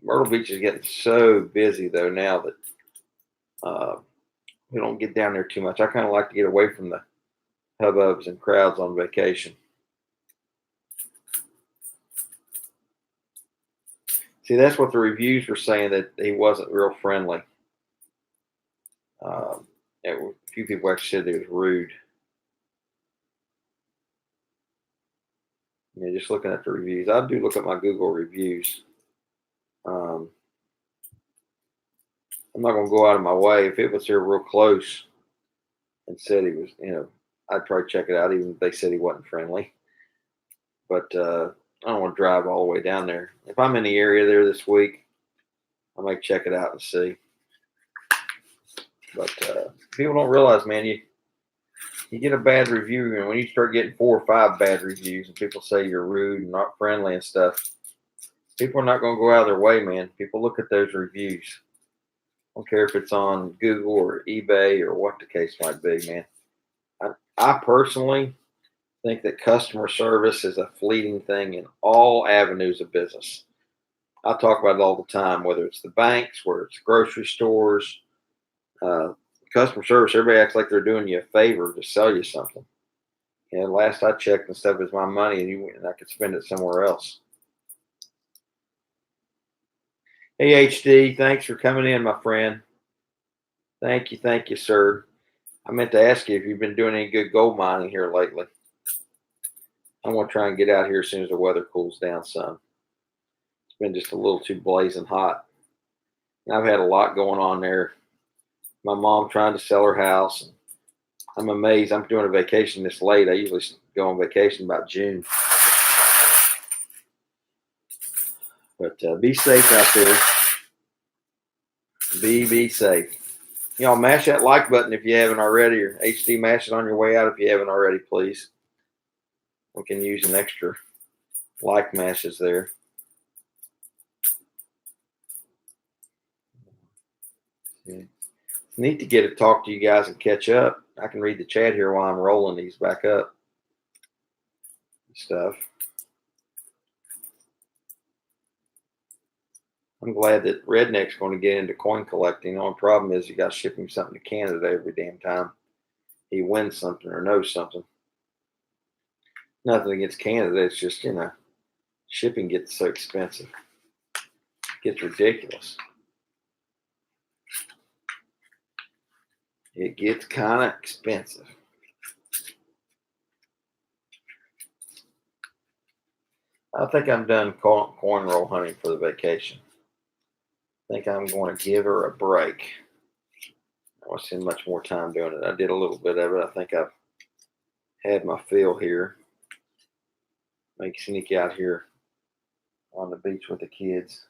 Myrtle Beach is getting so busy, though, now that we don't get down there too much. I kind of like to get away from the hubbubs and crowds on vacation. See, that's what the reviews were saying, that he wasn't real friendly. A few people actually said he was rude. Yeah, just looking at the reviews. I do look at my Google reviews. I'm not going to go out of my way. If it was here real close and said he was, I'd probably check it out, even if they said he wasn't friendly. But I don't want to drive all the way down there. If I'm in the area there this week, I might check it out and see. But people don't realize, man, you get a bad review, and when you start getting 4 or 5 bad reviews and people say you're rude and not friendly and stuff, people are not going to go out of their way, man. People look at those reviews. I don't care if it's on Google or eBay or what the case might be, man. I personally think that customer service is a fleeting thing in all avenues of business. I talk about it all the time, whether it's the banks, whether it's grocery stores, customer service. Everybody acts like they're doing you a favor to sell you something. And last I checked and stuff, is my money, and I could spend it somewhere else. Hey, HD, thanks for coming in, my friend. Thank you, sir. I meant to ask you if you've been doing any good gold mining here lately. I'm going to try and get out here as soon as the weather cools down some. It's been just a little too blazing hot. And I've had a lot going on there. My mom trying to sell her house. And I'm amazed. I'm doing a vacation this late. I usually go on vacation about June. But be safe out there. Be safe. Y'all mash that like button if you haven't already, or HD mash it on your way out if you haven't already, please. We can use an extra like mashes there. Yeah. It's neat to get to talk to you guys and catch up. I can read the chat here while I'm rolling these back up and stuff. I'm glad that Redneck's going to get into coin collecting. The only problem is you got to ship him something to Canada every damn time he wins something or knows something. Nothing against Canada. It's just, shipping gets so expensive. It gets ridiculous. It gets kind of expensive. I think I'm done coin roll hunting for the vacation. I think I'm going to give her a break. I won't spend much more time doing it. I did a little bit of it. I think I've had my fill here. Make sneak out here on the beach with the kids.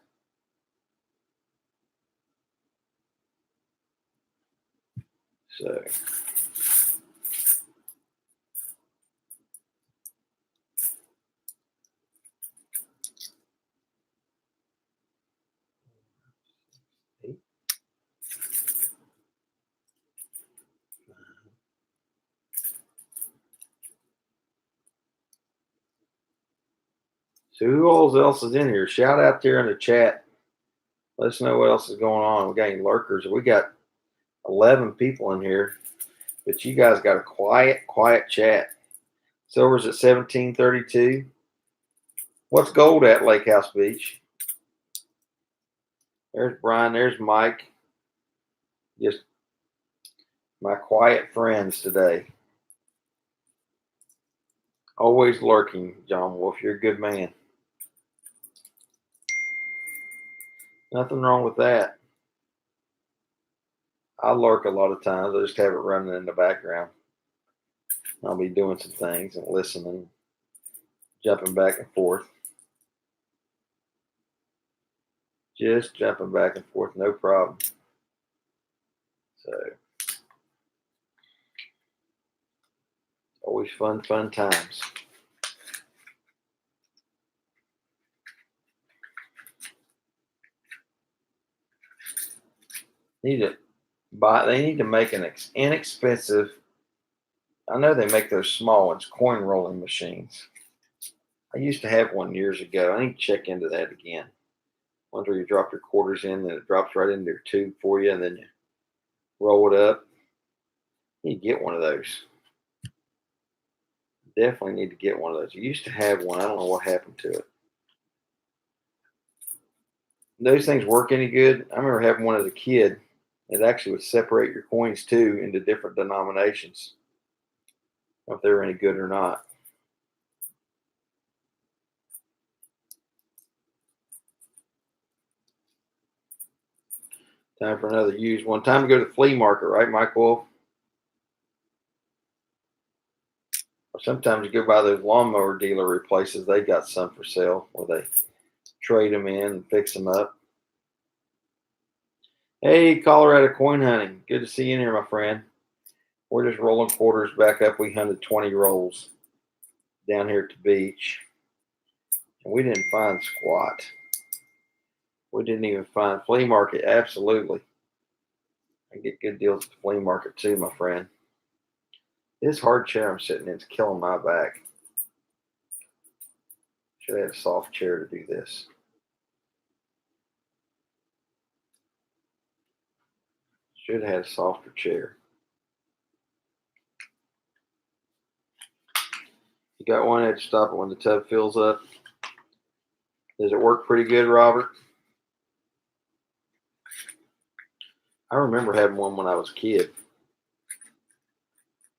So who else is in here? Shout out there in the chat. Let us know what else is going on. We got any lurkers? We got 11 people in here, but you guys got a quiet chat. Silver's at 1732. What's gold at Lake House Beach? There's Brian. There's Mike. Just my quiet friends today. Always lurking, John Wolf. You're a good man. Nothing wrong with that. I lurk a lot of times. I just have it running in the background. I'll be doing some things and listening, jumping back and forth. Just jumping back and forth, no problem. So, always fun times. They need to make an inexpensive. I know they make those small ones, coin rolling machines. I used to have one years ago. I need to check into that again. One where you drop your quarters in, and it drops right into your tube for you, and then you roll it up. You need to get one of those. Definitely need to get one of those. You used to have one. I don't know what happened to it. Those things work any good? I remember having one as a kid. It actually would separate your coins too into different denominations. I don't know if they were any good or not. Time for another used one. Time to go to the flea market, right, Mike Wolf? Or sometimes you go by those lawnmower dealer places. They got some for sale where they trade them in and fix them up. Hey, Colorado coin hunting. Good to see you in here, my friend. We're just rolling quarters back up. We hunted 20 rolls down here at the beach. And we didn't find squat. We didn't even find flea market. Absolutely. I get good deals at the flea market too, my friend. This hard chair I'm sitting in is killing my back. Should have had a soft chair to do this. Should have had a softer chair. You got one, I had to stop it when the tub fills up. Does it work pretty good, Robert? I remember having one when I was a kid.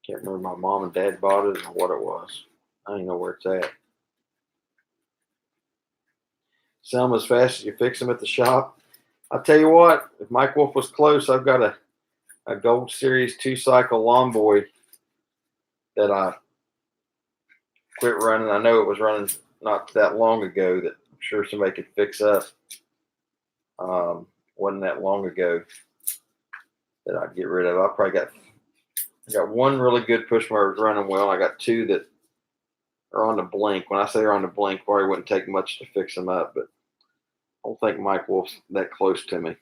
Can't remember my mom and dad bought it or what it was. I don't even know where it's at. Sell them as fast as you fix them at the shop. I'll tell you what, if Mike Wolf was close, I've got a Gold Series 2-cycle lawn boy that I quit running. I know it was running not that long ago that I'm sure somebody could fix up. wasn't that long ago that I'd get rid of. I got one really good push mower that's running well. I got two that are on the blink. When I say they're on the blink, probably wouldn't take much to fix them up, but I don't think Mike Wolf's that close to me.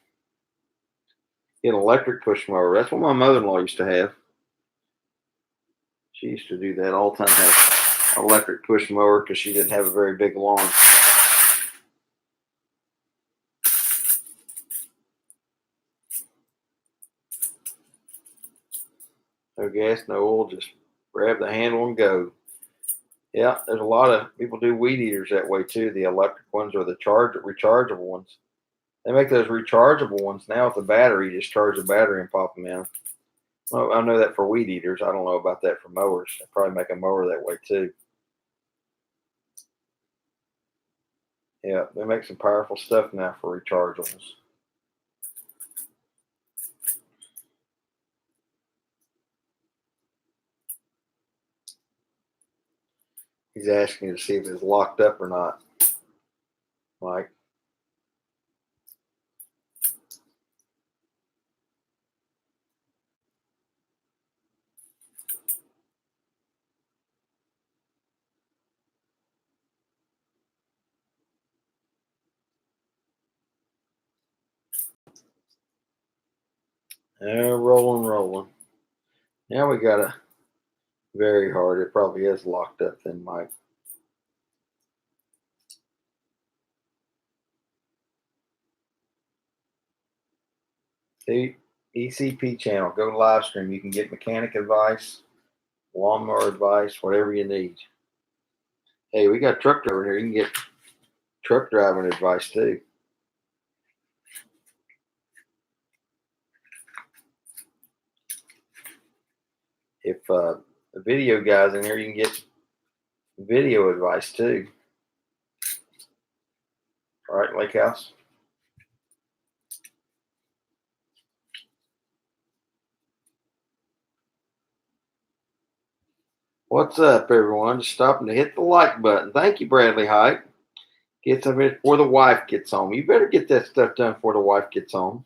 An electric push mower. That's what my mother-in-law used to have. She used to do that all the time, have an electric push mower because she didn't have a very big lawn. No gas, no oil, just grab the handle and go. Yeah, there's a lot of people do weed eaters that way too. The electric ones or the rechargeable ones. They make those rechargeable ones now with the battery. You just charge the battery and pop them in. Well, I know that for weed eaters. I don't know about that for mowers. They probably make a mower that way too. Yeah, they make some powerful stuff now for rechargeables. He's asking to see if it's locked up or not, Mike. Rolling. Now we got a very hard. It probably is locked up then, Mike. The ECP channel. Go live stream. You can get mechanic advice, lawnmower advice, whatever you need. Hey, we got a truck driver here. You can get truck driving advice too. If the video guys in here, you can get video advice too. All right, Lake House. What's up, everyone? Just stopping to hit the like button. Thank you, Bradley Height. Get some of it before the wife gets home. You better get that stuff done before the wife gets home.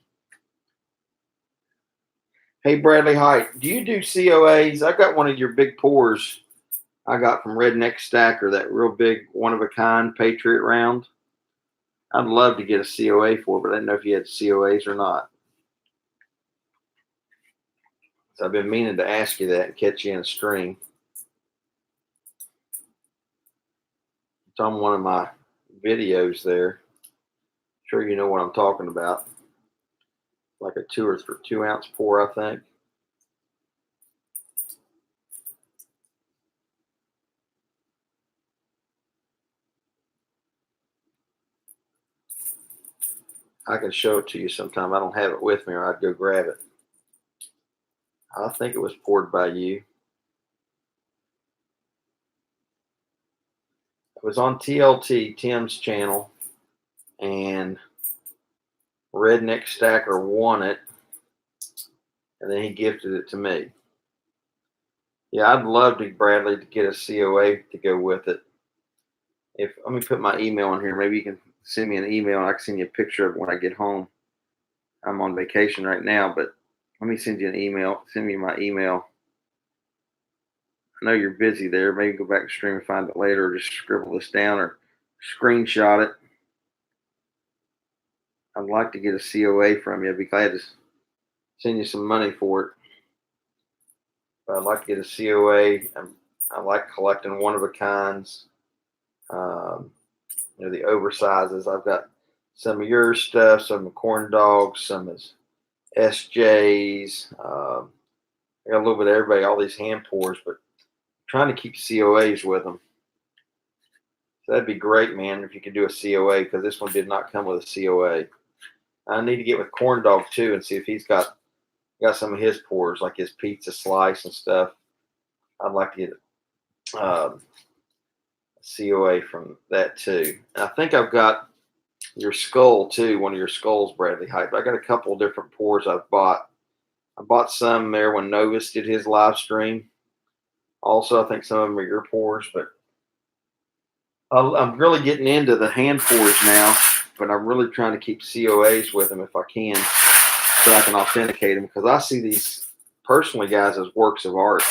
Hey, Bradley Height, do you do COAs? I got one of your big pours I got from Redneck Stacker, that real big one-of-a-kind Patriot round. I'd love to get a COA for it, but I didn't know if you had COAs or not. So I've been meaning to ask you that and catch you in a string. It's on one of my videos there. I'm sure you know what I'm talking about. Like a 2 ounce pour, I think. I can show it to you sometime. I don't have it with me, or I'd go grab it. I think it was poured by you. It was on TLT, Tim's channel, and Redneck Stacker won it, and then he gifted it to me. Yeah, I'd love to, Bradley, to get a COA to go with it. Let me put my email in here. Maybe you can send me an email and I can send you a picture of it when I get home. I'm on vacation right now, but let me send you an email. Send me my email. I know you're busy there. Maybe go back to stream and find it later, or just scribble this down or screenshot it. I'd like to get a COA from you. I'd be glad to send you some money for it. But I'd like to get a COA. I like collecting one-of-a-kinds. The oversizes. I've got some of your stuff, some of Corn Dogs, some is SJs. I got a little bit of everybody, all these hand pours, but I'm trying to keep COAs with them. So that'd be great, man, if you could do a COA, because this one did not come with a COA. I need to get with Corn Dog too and see if he's got some of his pours, like his pizza slice and stuff. I'd like to get a COA from that too. And I think I've got your skull too, one of your skulls, Bradley Hype. I got a couple of different pours I've bought. I bought some there when Novus did his live stream. Also, I think some of them are your pours, but I'm really getting into the hand pours now. but I'm really trying to keep COAs with them if I can, so I can authenticate them, because I see these personally, guys, as works of art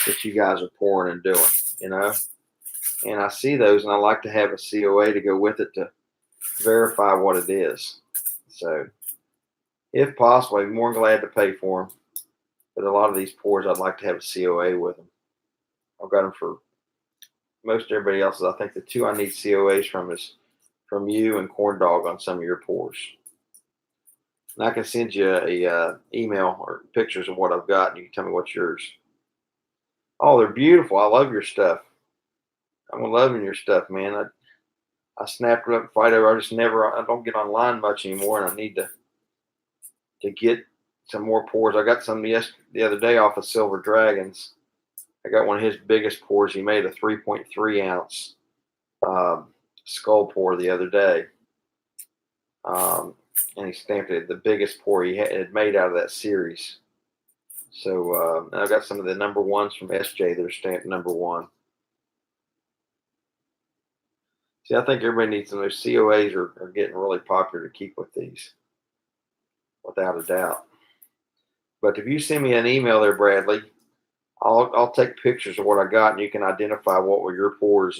that you guys are pouring and doing, you know. And I see those, and I like to have a COA to go with it to verify what it is. So, if possible, I'd be more than glad to pay for them. But a lot of these pours, I'd like to have a COA with them. I've got them for most everybody else's. I think the two I need COAs from is from you and Corn Dog on some of your pours. And I can send you a email or pictures of what I've got, and you can tell me what's yours. Oh, they're beautiful. I love your stuff. I'm loving your stuff, man. I snapped it up and fight over. I don't get online much anymore, and I need to get some more pours. I got some the other day off of Silver Dragons. I got one of his biggest pours. He made a 3.3 ounce skull pour the other day. And he stamped it the biggest pour he had made out of that series. So I got some of the number ones from SJ that are stamped number one. See, I think everybody needs them. Those COAs are getting really popular to keep with these, without a doubt. But if you send me an email there, Bradley, I'll take pictures of what I got, and you can identify what were your pours,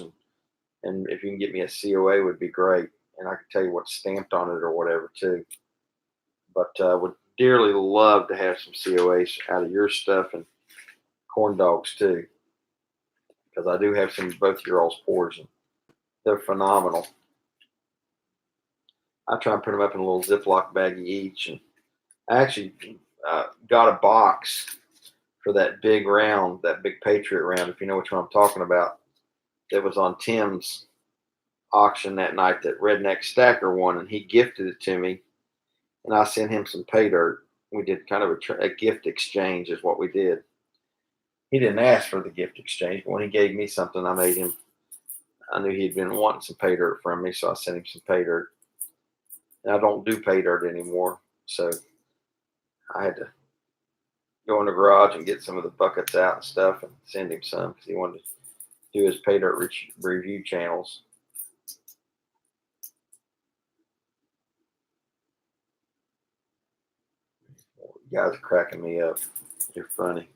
and if you can get me a COA would be great, and I can tell you what's stamped on it or whatever too. But would dearly love to have some COAs out of your stuff and Corn Dogs too, because I do have some of both your all's pours, and they're phenomenal. I try and put them up in a little Ziploc baggie each, and I actually got a box for that big round, that big Patriot round, if you know which one I'm talking about, that was on Tim's auction that night, that Redneck Stacker won, and he gifted it to me, and I sent him some pay dirt. We did kind of a gift exchange is what we did. He didn't ask for the gift exchange, but when he gave me something, I knew he'd been wanting some pay dirt from me, so I sent him some pay dirt. And I don't do pay dirt anymore, so I had to go in the garage and get some of the buckets out and stuff and send him some, because he wanted to do his pay dirt review channels. You guys are cracking me up. You're funny.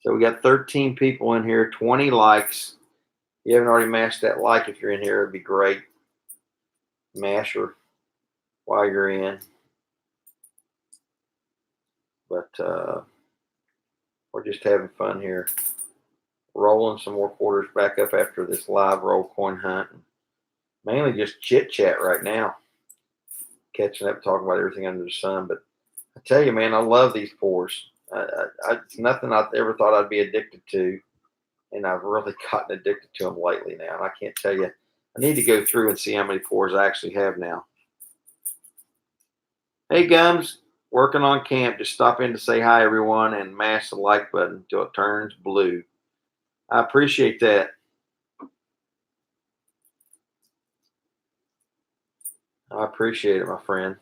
So we got 13 people in here, 20 likes. If you haven't already mashed that like, if you're in here, it'd be great. Mash her while you're in. But we're just having fun here. Rolling some more quarters back up after this live roll coin hunt. Mainly just chit chat right now. Catching up, talking about everything under the sun. But I tell you, man, I love these pours. It's nothing I ever thought I'd be addicted to, and I've really gotten addicted to them lately now. And I can't tell you. I need to go through and see how many pours I actually have now. Hey, Gums, working on camp. Just stop in to say hi, everyone, and mash the like button until it turns blue. I appreciate that. I appreciate it, my friend.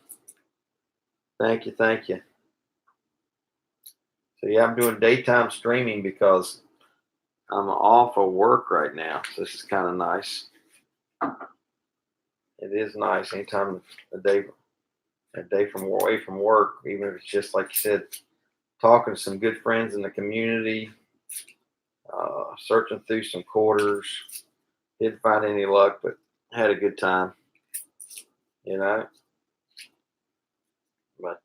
Thank you, thank you. So yeah, I'm doing daytime streaming because I'm off of work right now. So this is kind of nice. It is nice anytime a day from away from work, even if it's just like you said, talking to some good friends in the community, searching through some quarters. Didn't find any luck, but had a good time, you know. But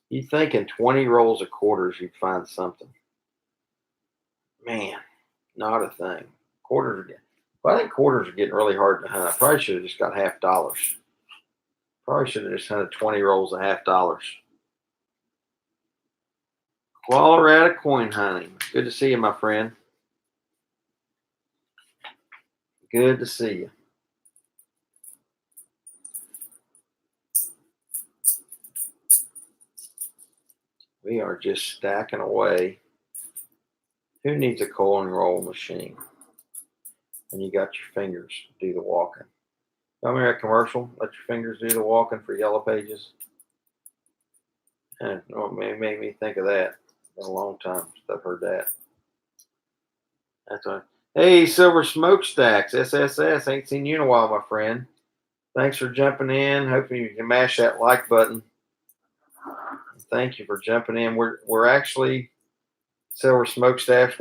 you think in 20 rolls of quarters you'd find something. Man, not a thing. I think quarters are getting really hard to hunt. I probably should have just got $50. Probably should have just hunted 20 rolls of $50. Colorado coin hunting. Good to see you, my friend. Good to see you. We are just stacking away. Who needs a coin roll machine when you got your fingers do the walking? Remember that commercial? Let your fingers do the walking for Yellow Pages. And it made me think of that in a long time since I've heard that. That's right. Hey, Silver Smokestacks, SSS. Ain't seen you in a while, my friend. Thanks for jumping in. Hopefully you can mash that like button. Thank you for jumping in. We're actually Silver Smokestacks.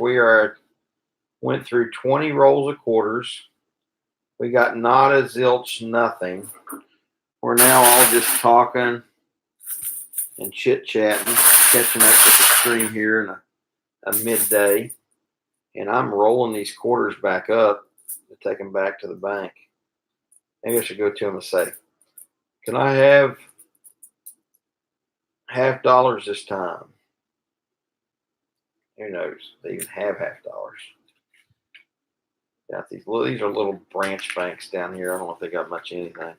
Went through 20 rolls of quarters. We got nada, zilch, nothing. We're now all just talking and chit-chatting, catching up with the stream here in a midday. And I'm rolling these quarters back up to take them back to the bank. Maybe I should go to them and say, can I have $50 this time? Who knows? They even have $50. Got these are little branch banks down here. I don't know if they got much of anything.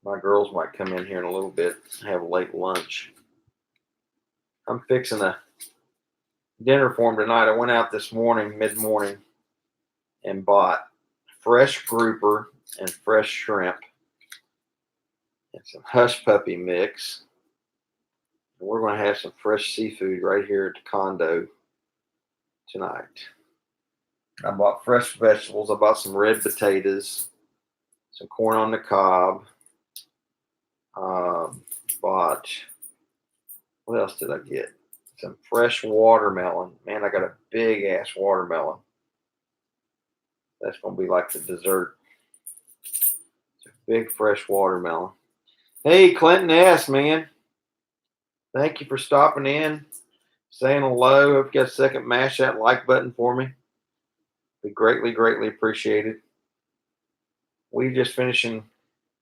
My girls might come in here in a little bit and have a late lunch. I'm fixing a dinner for them tonight. I went out this morning, mid-morning, and bought fresh grouper and fresh shrimp and some hush puppy mix. And we're going to have some fresh seafood right here at the condo tonight. I bought fresh vegetables. I bought some red potatoes, some corn on the cob. Bought, what else did I get? Some fresh watermelon. Man, I got a big ass watermelon. That's going to be like the dessert. It's a big fresh watermelon. Hey, Clinton S., man. Thank you for stopping in, saying hello. Hope you got a second. Mash that like button for me. Be greatly, greatly appreciated. We just finishing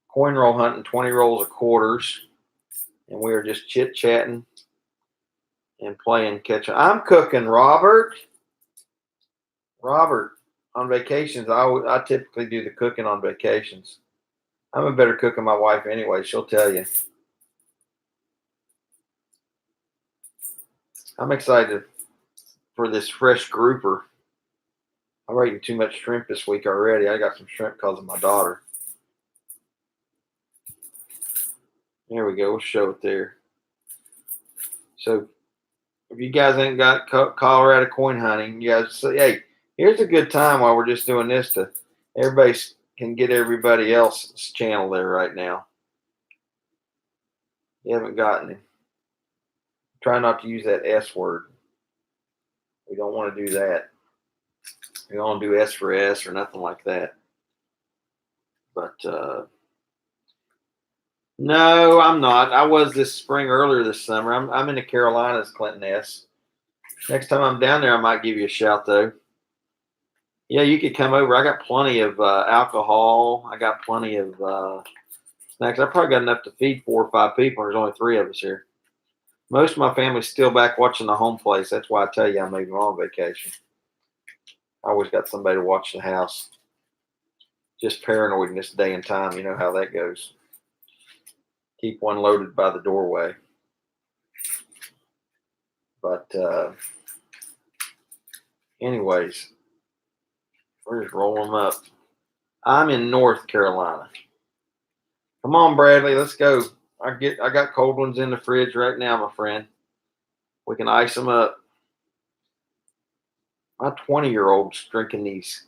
coin roll hunting, 20 rolls of quarters. And we are just chit-chatting and playing catch up. I'm cooking, Robert. Robert, on vacations, I typically do the cooking on vacations. I'm a better cook than my wife anyway. She'll tell you. I'm excited for this fresh grouper. I'm eating too much shrimp this week already. I got some shrimp because of my daughter. There we go. We'll show it there. So if you guys ain't got Colorado coin hunting, you guys say, hey, here's a good time while we're just doing this to everybody can get everybody else's channel there right now. You haven't gotten it. Try not to use that S word. We don't want to do that. We don't want to do S for S or nothing like that. But no, I'm not. I was this spring earlier this summer. I'm in the Carolinas, Clinton S. Next time I'm down there, I might give you a shout, though. Yeah, you could come over. I got plenty of alcohol. I got plenty of snacks. I probably got enough to feed 4 or 5 people. There's only 3 of us here. Most of my family's still back watching the home place. That's why I tell you I'm even on vacation. I always got somebody to watch the house. Just paranoid in this day and time. You know how that goes. Keep one loaded by the doorway. But anyways, we're just rolling them up. I'm in North Carolina. Come on, Bradley, let's go. I got cold ones in the fridge right now, my friend. We can ice them up. My 20-year-old's drinking these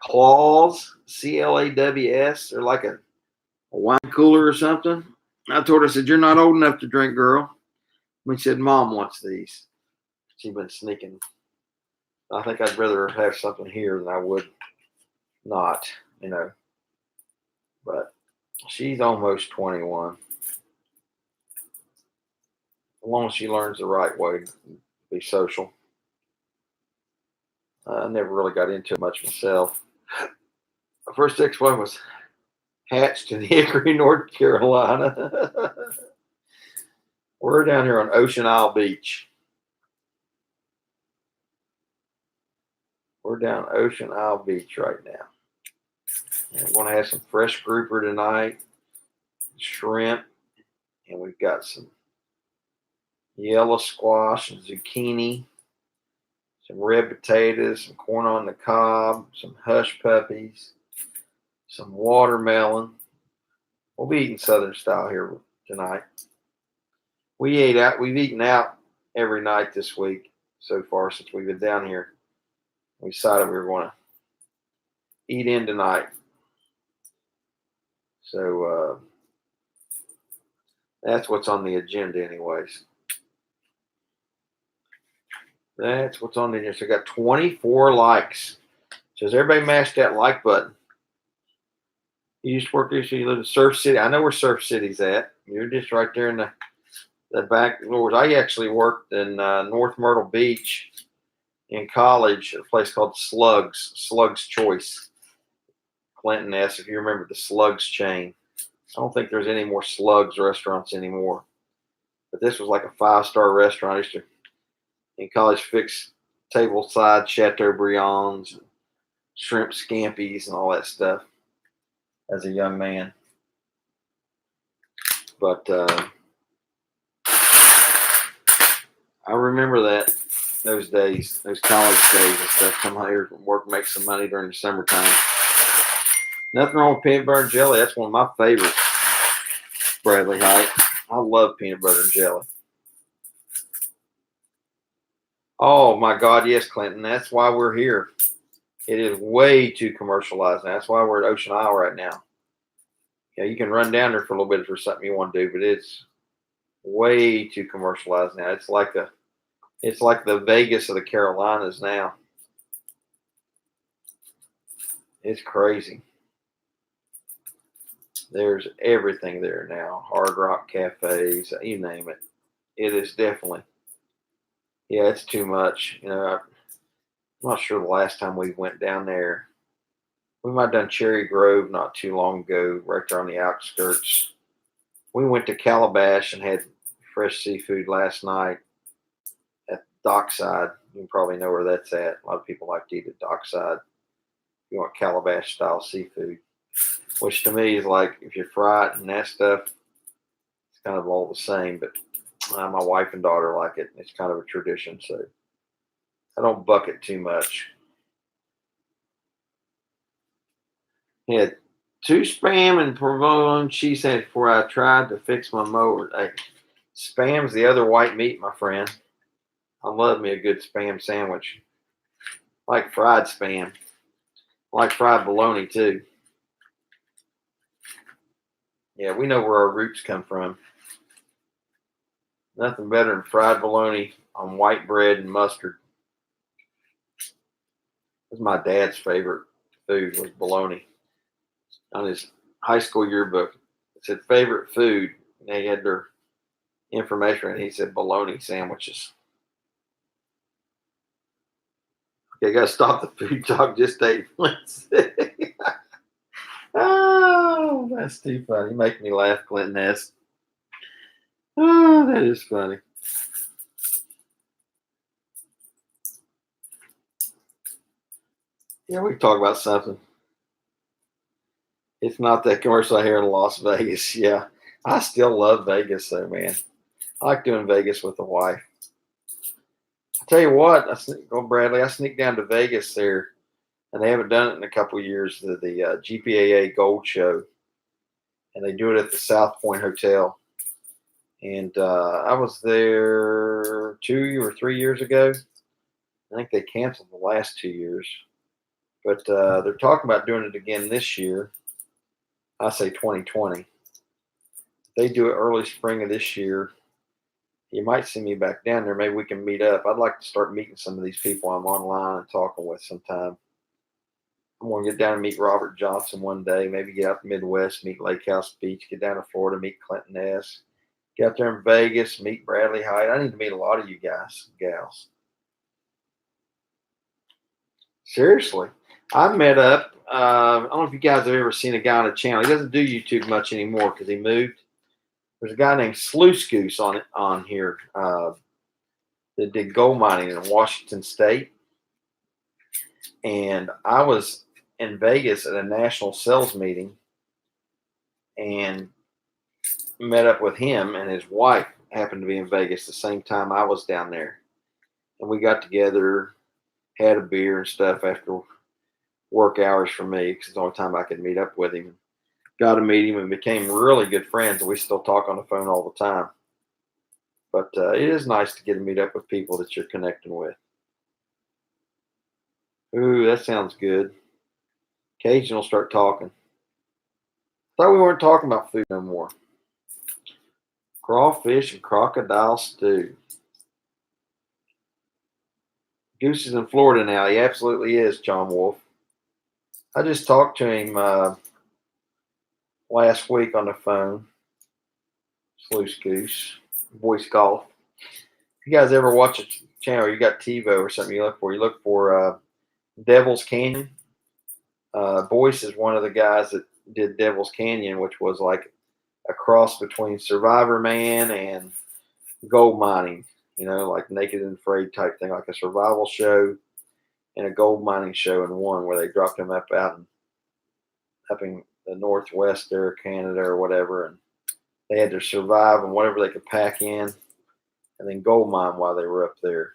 Claws, CLAWS. They're like a wine cooler or something. I told her, I said, you're not old enough to drink, girl. We said, Mom wants these. She's been sneaking. I think I'd rather have something here than I would not, you know. But she's almost 21. As long as she learns the right way to be social. I never really got into it much myself. My first ex-wife was hatched in Hickory, North Carolina. We're down here on Ocean Isle Beach. We're down Ocean Isle Beach right now. And we're going to have some fresh grouper tonight, shrimp, and we've got some yellow squash and zucchini, some red potatoes, some corn on the cob, some hush puppies, some watermelon. We'll be eating Southern style here tonight. We've eaten out every night this week so far since we've been down here. We decided we were going to eat in tonight. So that's what's on the agenda, anyways. That's what's on the agenda. So I got 24 likes. So has everybody mashed that like button? You used to work there, so you live in Surf City. I know where Surf City's at. You're just right there in the back doors. I actually worked in North Myrtle Beach in college at a place called Slug's Choice. Clinton S., if you remember the Slugs chain. I don't think there's any more Slugs restaurants anymore. But this was like a 5-star restaurant. I used to, in college, fix tableside Chateaubriands, shrimp scampies, and all that stuff as a young man. But I remember those days, those college days and stuff. Come out here from work, make some money during the summertime. Nothing wrong with peanut butter and jelly. That's one of my favorites, Bradley Height. I love peanut butter and jelly. Oh my God, yes, Clinton. That's why we're here. It is way too commercialized now. That's why we're at Ocean Isle right now. Yeah, you can run down there for a little bit if there's something you want to do, but it's way too commercialized now. It's like the Vegas of the Carolinas now. It's crazy. There's everything there now. Hard Rock cafes, you name it. It is definitely, yeah, it's too much. You know, I'm not sure the last time we went down there. We might have done Cherry Grove not too long ago, right there on the outskirts. We went to Calabash and had fresh seafood last night at Dockside. You probably know where that's at. A lot of people like to eat at Dockside. You want Calabash style seafood, which to me is like, if you fry it and that stuff, it's kind of all the same. But my wife and daughter like it. It's kind of a tradition, so I don't buck it too much. Had 2 Spam and provolone cheese sandwich before I tried to fix my mower. Hey, Spam's the other white meat, my friend. I love me a good Spam sandwich. I like fried Spam. I like fried bologna too. Yeah, we know where our roots come from. Nothing better than fried bologna on white bread and mustard. That's my dad's favorite food, was bologna. On his high school yearbook, it said favorite food. And they had their information, and he said bologna sandwiches. Okay, got to stop the food talk. Just 8 months. Oh, that's too funny. You make me laugh, Clinton S. Oh, that is funny. Yeah, we can talk about something. It's not that commercial here in Las Vegas. Yeah, I still love Vegas, though, man. I like doing Vegas with the wife. I tell you what, Bradley, I sneaked down to Vegas there, and they haven't done it in a couple of years. The GPAA Gold Show, and they do it at the South Point Hotel. And I was there 2 or 3 years ago. I think they canceled the last 2 years, but they're talking about doing it again this year. I say 2020. They do it early spring of this year. You might see me back down there. Maybe we can meet up. I'd like to start meeting some of these people I'm online and talking with sometime. I'm going to get down and meet Robert Johnson one day. Maybe get out to Midwest, meet Lake House Beach, get down to Florida, meet Clinton S. Get out there in Vegas, meet Bradley Height. I need to meet a lot of you guys, gals. Seriously. I met up. I don't know if you guys have ever seen a guy on a channel. He doesn't do YouTube much anymore because he moved. There's a guy named Sluice Goose on here that did gold mining in Washington State. And I was in Vegas at a national sales meeting and met up with him, and his wife happened to be in Vegas the same time I was down there. And we got together, had a beer and stuff after work hours for me, because it's the only time I could meet up with him. Got to meet him and became really good friends. We still talk on the phone all the time. But it is nice to get to meet up with people that you're connecting with. Ooh, that sounds good. Cajun will start talking. Thought we weren't talking about food no more. Crawfish and crocodile stew. Goose is in Florida now. He absolutely is, John Wolf. I just talked to him last week on the phone. Sluice Goose. Voice Golf. If you guys ever watch a channel, you got TiVo or something you look for Devil's Canyon. Boyce is one of the guys that did Devil's Canyon, which was like a cross between Survivor Man and gold mining, like Naked and Afraid type thing, like a survival show and a gold mining show in one, where they dropped him up in the northwest there, Canada or whatever, and they had to survive on whatever they could pack in and then gold mine while they were up there.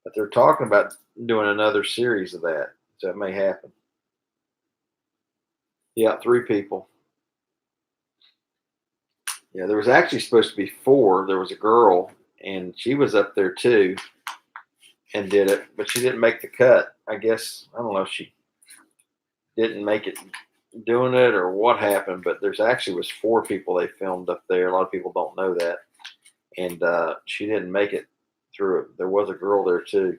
But they're talking about doing another series of that, so it may happen. Yeah, 3 people. Yeah, there was actually supposed to be 4. There was a girl, and she was up there too and did it, but she didn't make the cut. I guess, I don't know if she didn't make it doing it or what happened, but there's actually was 4 people they filmed up there. A lot of people don't know that. And she didn't make it through it. There was a girl there too.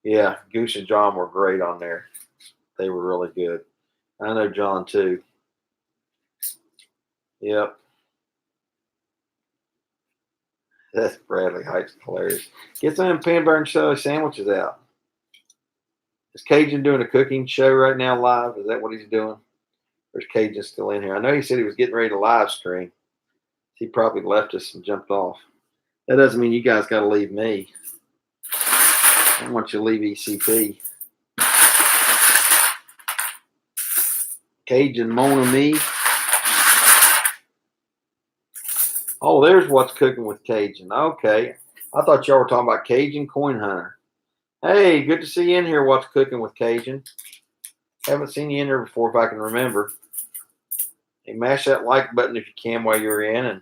Yeah, Goose and John were great on there. They were really good. I know John too. Yep. That's Bradley Heights, hilarious. Get some pan burn chili sandwiches out. Is Cajun doing a cooking show right now live? Is that what he's doing? Or is Cajun still in here? I know he said he was getting ready to live stream. He probably left us and jumped off. That doesn't mean you guys got to leave me. I don't want you to leave ECP. Cajun Mon Ami. Oh, there's what's cooking with Cajun. Okay. I thought y'all were talking about Cajun Coin Hunter. Hey, good to see you in here. What's cooking with Cajun? Haven't seen you in here before if I can remember. Hey, mash that like button if you can while you're in. And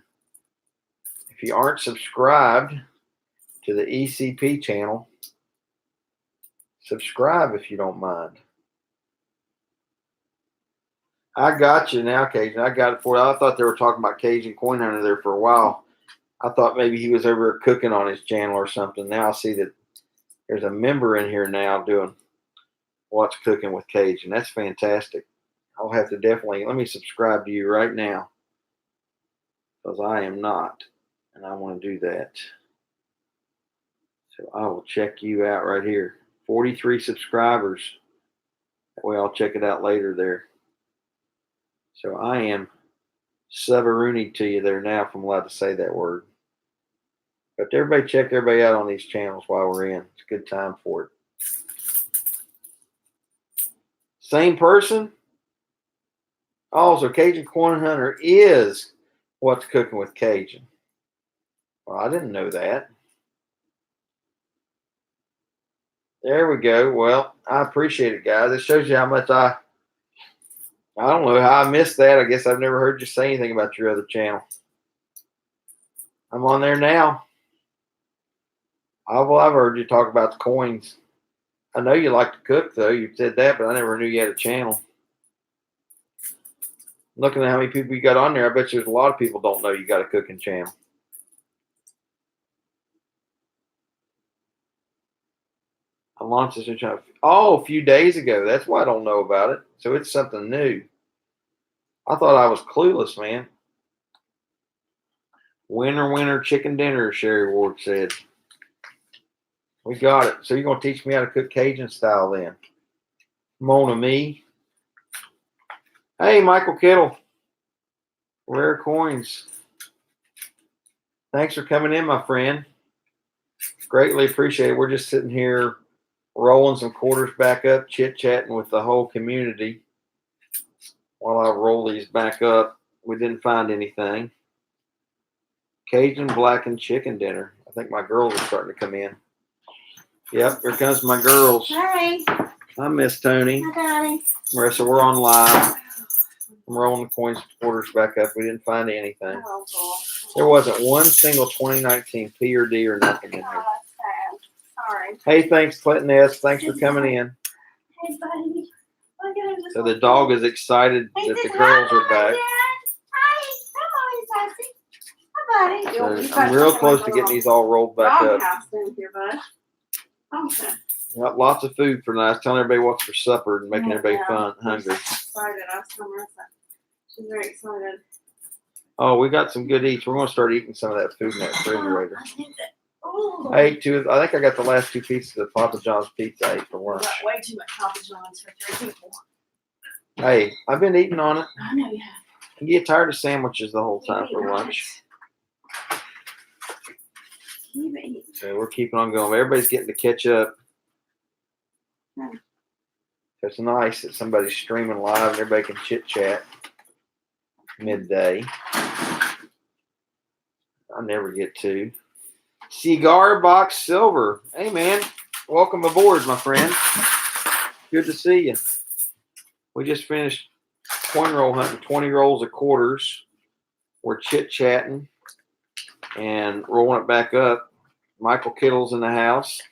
if you aren't subscribed to the ECP channel, subscribe if you don't mind. I got you now, Cajun. I got it for you. I thought they were talking about Cajun Coin Hunter there for a while. I thought maybe he was over cooking on his channel or something. Now I see that there's a member in here now doing What's Cooking with Cajun. That's fantastic. I'll have to definitely, let me subscribe to you right now, because I am not, and I want to do that. So I will check you out right here. 43 subscribers. That way I'll check it out later there. So I am subaroonie to you there now, if I'm allowed to say that word. But everybody check everybody out on these channels while we're in. It's a good time for it. Same person? Oh, so Cajun Coin Hunter is What's Cooking with Cajun. Well, I didn't know that. There we go. Well, I appreciate it, guys. It shows you how much I don't know how I missed that. I guess I've never heard you say anything about your other channel. I'm on there now. I've heard you talk about the coins. I know you like to cook, though. You said that, but I never knew you had a channel. Looking at how many people you got on there, I bet there's a lot of people don't know you got a cooking channel. I launched this channel a few days ago. That's why I don't know about it. So it's something new. I thought I was clueless, man. Winner, winner, chicken dinner, Sherry Ward said. We got it. So you're going to teach me how to cook Cajun style then. Mon Ami. Hey, Michael Kittle. Rare Coins. Thanks for coming in, my friend. Greatly appreciate it. We're just sitting here rolling some quarters back up, chit-chatting with the whole community. While I roll these back up, we didn't find anything. Cajun blackened chicken dinner. I think my girls are starting to come in. Yep, here comes my girls. Hi. Hi, Miss Tony. Hi, darling. So we're on live. I'm rolling the coins quarters back up. We didn't find anything. Oh, gosh. There wasn't one single 2019 P or D or nothing in Oh, here. that's sad. Sorry. Hey, thanks, Clinton S. Thanks for coming in. Hey, buddy. Look at him. Just So the dog is excited He that the said, girls are "Hi, back. Dad. Hi. Come on, Sassy. Hi, buddy. So I'm real close to getting these all rolled back up. House in here, bud. Okay. Got lots of food for tonight. Telling everybody what's for supper and making everybody hungry. Excited. I was telling Marissa. She's very excited. Oh, we got some good eats. We're gonna start eating some of that food in that refrigerator. I think that. Oh. I ate two. I think I got the last two pieces of Papa John's pizza I ate for We lunch. got way too much Papa John's for 3 people. Hey, I've been eating on it. I know you have. You get tired of sandwiches the whole time for Keep lunch. eating. So we're keeping on going. Everybody's getting to catch up. Yeah. It's nice that somebody's streaming live and everybody can chit chat midday. I never get to. Cigar Box Silver. Hey, man. Welcome aboard, my friend. Good to see you. We just finished coin roll hunting, 20 rolls of quarters. We're chit-chatting and rolling it back up. Michael Kittle's in the house.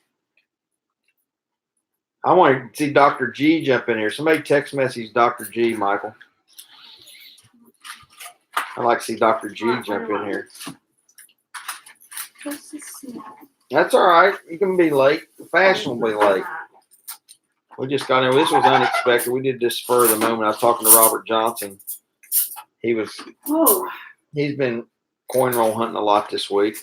I want to see Dr. G jump in here. Somebody text message Dr. G, Michael. I'd like to see Dr. G jump in here. That's all right. You can be late. Fashionably late. We just got in. This was unexpected. We did this spur of the moment. I was talking to Robert Johnson. He's been coin roll hunting a lot this week.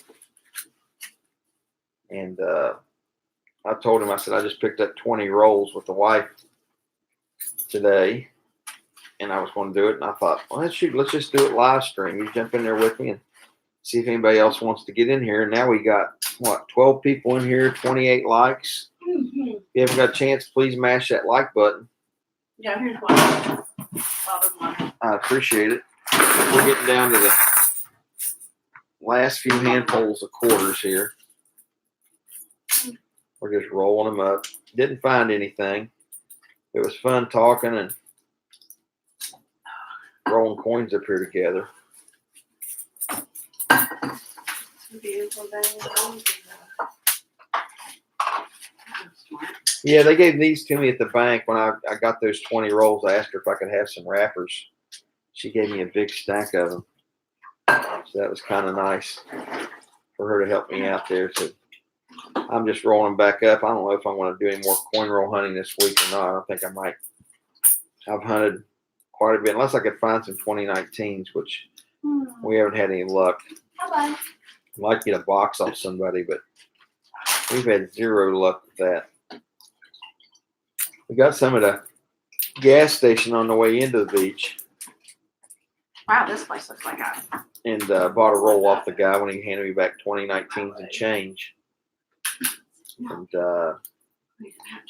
And I told him, I said, I just picked up 20 rolls with the wife today. And I was going to do it. And I thought, well, let's just do it live stream. You jump in there with me and see if anybody else wants to get in here. And now we got, 12 people in here, 28 likes. Mm-hmm. If you haven't got a chance, please mash that like button. Yeah, here's one. I appreciate it. We're getting down to the last few handfuls of quarters here. We're just rolling them up. Didn't find anything. It was fun talking and rolling coins up here together. Yeah, they gave these to me at the bank when I got those 20 rolls. I asked her if I could have some wrappers. She gave me a big stack of them. So that was kind of nice for her to help me out there. So I'm just rolling back up. I don't know if I want to do any more coin roll hunting this week or not. I don't think I might. I've hunted quite a bit, unless I could find some 2019s, which we haven't had any luck. Bye-bye. I'd like to get a box off somebody, but we've had zero luck with that. We got some at a gas station on the way into the beach. Wow, this place looks like And bought a roll off the guy when he handed me back 2019s and change. And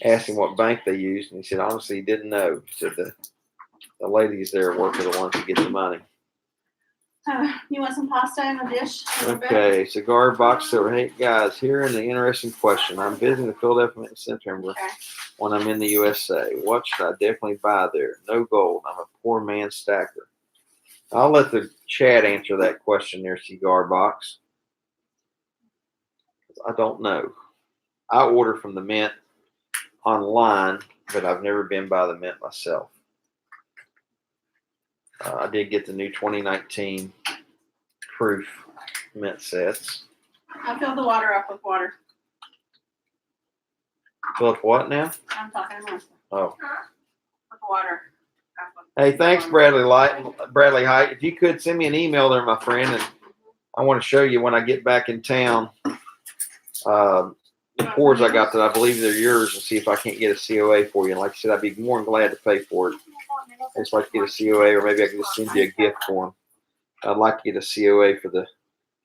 asked him what bank they used, and he said honestly he didn't know. He said the ladies there work are the ones that get the money. You want some pasta in a dish? Okay, Cigar Box Silver. Hey guys, here in the interesting question. I'm visiting the Philadelphia in September when I'm in the USA. What should I definitely buy there? No gold. I'm a poor man stacker. I'll let the chat answer that question there, Cigar Box. I don't know. I order from the Mint online, but I've never been by the Mint myself. I did get the new 2019 proof Mint sets. I filled the water up with water. Fill up what now? I'm talking to Melissa. Oh. With water. Hey, thanks, Bradley Height. If you could send me an email there, my friend, and I want to show you when I get back in town the cores I got that I believe they're yours, and see if I can't get a COA for you. And like I said, I'd be more than glad to pay for it. I just like to get a COA, or maybe I can just send you a gift for them. I'd like to get a COA for the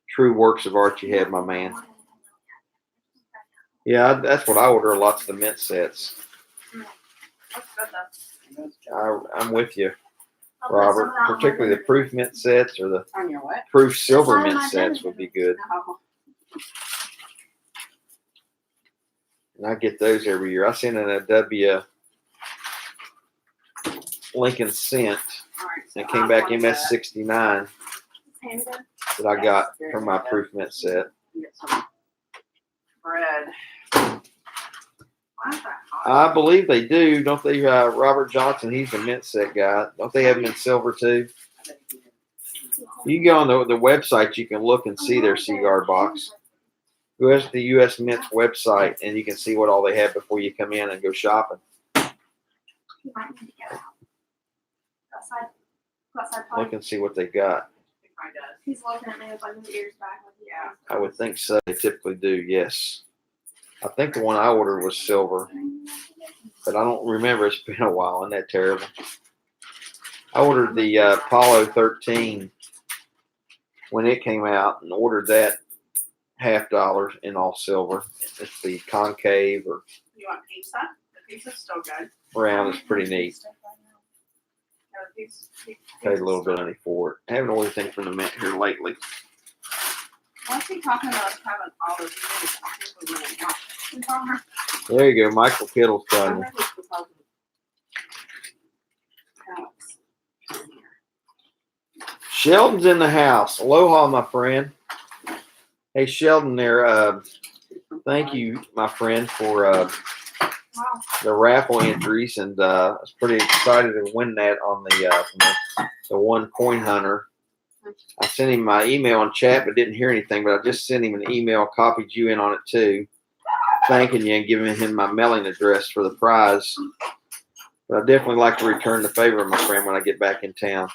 true works of art you have, my man. Yeah, that's what I order, lots of the Mint sets. I'm with you, Robert. Particularly the proof Mint sets or the proof silver Mint sets would be good. And I get those every year. I send in a W Lincoln Cent, and it came back MS69 that I got from my proof Mint set. Bread. Why is that hot? I believe they do, don't they? Robert Johnson, he's the mint set guy. Don't they have them in silver too? You can go on the website, you can look and see their cigar box. Go to the U.S. Mint's website, and you can see what all they have before you come in and go shopping. He might need to get out. Outside play. Look and see what they got. He's looking at me with like his ears back. Like, yeah. I would think so. They typically do, yes. I think the one I ordered was silver, but I don't remember. It's been a while. Isn't that terrible? I ordered the Apollo 13 when it came out and ordered that $50 in all silver. It's the concave or You want pizza? The pizza's still good. round. It's pretty neat. No, the pizza's Paid a little still bit money for it. I haven't ordered anything from the mint here lately. What's he talking about us having all those meetings? I think we really want it. There you go. Michael Kittle's I done. think it's because of Alex. Sheldon's in the house. Aloha, my friend. Hey, Sheldon there. Thank you, my friend, for the raffle entries. And I was pretty excited to win that on the one coin hunter. I sent him my email in chat, but didn't hear anything. But I just sent him an email, copied you in on it too, thanking you and giving him my mailing address for the prize. But I'd definitely like to return the favor, my friend, when I get back in town.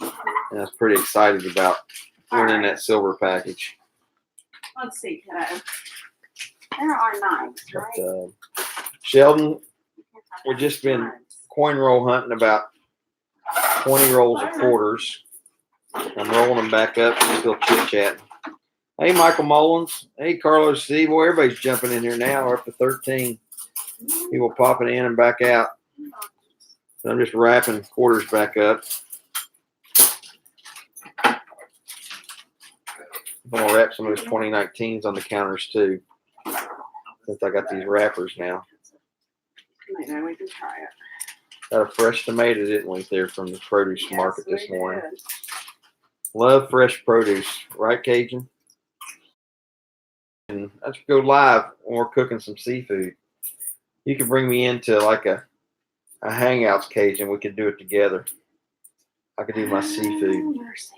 And I was pretty excited about winning that silver package. Let's see, kiddo. There are knives, But, right? Sheldon, we've just been coin roll hunting about 20 rolls of quarters. I'm rolling them back up and still chit-chatting. Hey, Michael Mullins. Hey, Carlos C. Boy, everybody's jumping in here now. We're up to 13. People popping in and back out. So I'm just wrapping quarters back up. I'm going to wrap some of those 2019s on the counters too, since I got these wrappers now. Maybe we can try it. Got a fresh tomato, didn't we, there from the produce market this we morning. did. Love fresh produce, right, Cajun? And let's go live when we're cooking some seafood. You can bring me into like a hangouts, Cajun. We could do it together. I could do my seafood Mercy.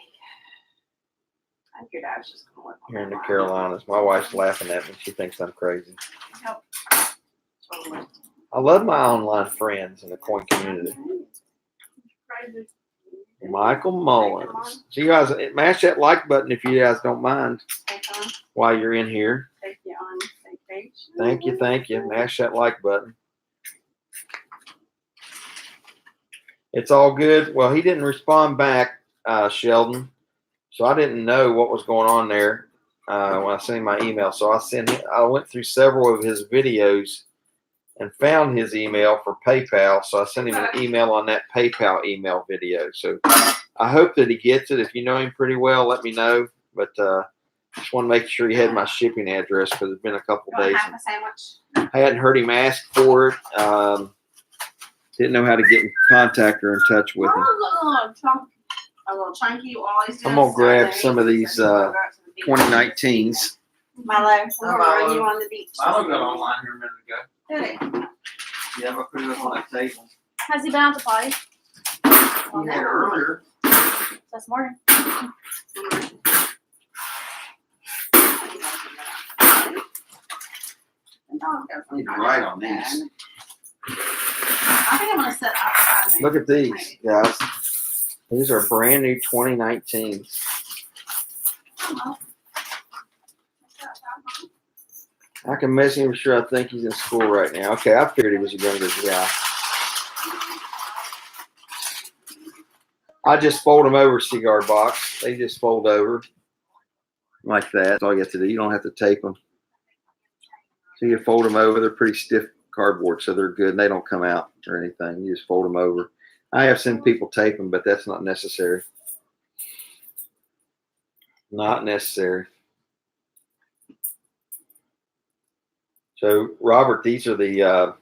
I think your dad's just gonna live on here in the that line. Carolinas. My wife's laughing at me. She thinks I'm crazy. Nope. Totally. I love my online friends in the coin community. Crazy. Michael Mullins. So you guys, mash that like button if you guys don't mind Take on, while you're in here. take you on the same page. Thank you, thank you. Mash that like button. It's all good. Well, he didn't respond back, Sheldon, so I didn't know what was going on there when I sent him my email. So I went through several of his videos and found his email for PayPal. So I sent him an email on that PayPal email video. So I hope that he gets it. If you know him pretty well, let me know. But just want to make sure he had my shipping address because it's been a couple You want days. half a sandwich? I hadn't heard him ask for it. Didn't know how to get in contact or in touch with him. A little chunky. You always do. I'm gonna grab Saturday. some of these, So you go out to the beach. 2019s. Milo, we're gonna Milo. run you on the beach. online here a minute ago. Did it? Yeah, I put it up on that table. Has he been out to play? We had earlier. This morning. He's right on these. I think I'm gonna set outside. Look at these, guys. These are brand new 2019s. I can mess him sure I think he's in school right now. Okay, I figured he was a younger guy. I just fold them over, cigar box. They just fold over like that. That's all you have to do. You don't have to tape them. So you fold them over. They're pretty stiff cardboard, so they're good. And they don't come out or anything. You just fold them over. I have seen people tape them, but that's not necessary. Not necessary. So, Robert, these are the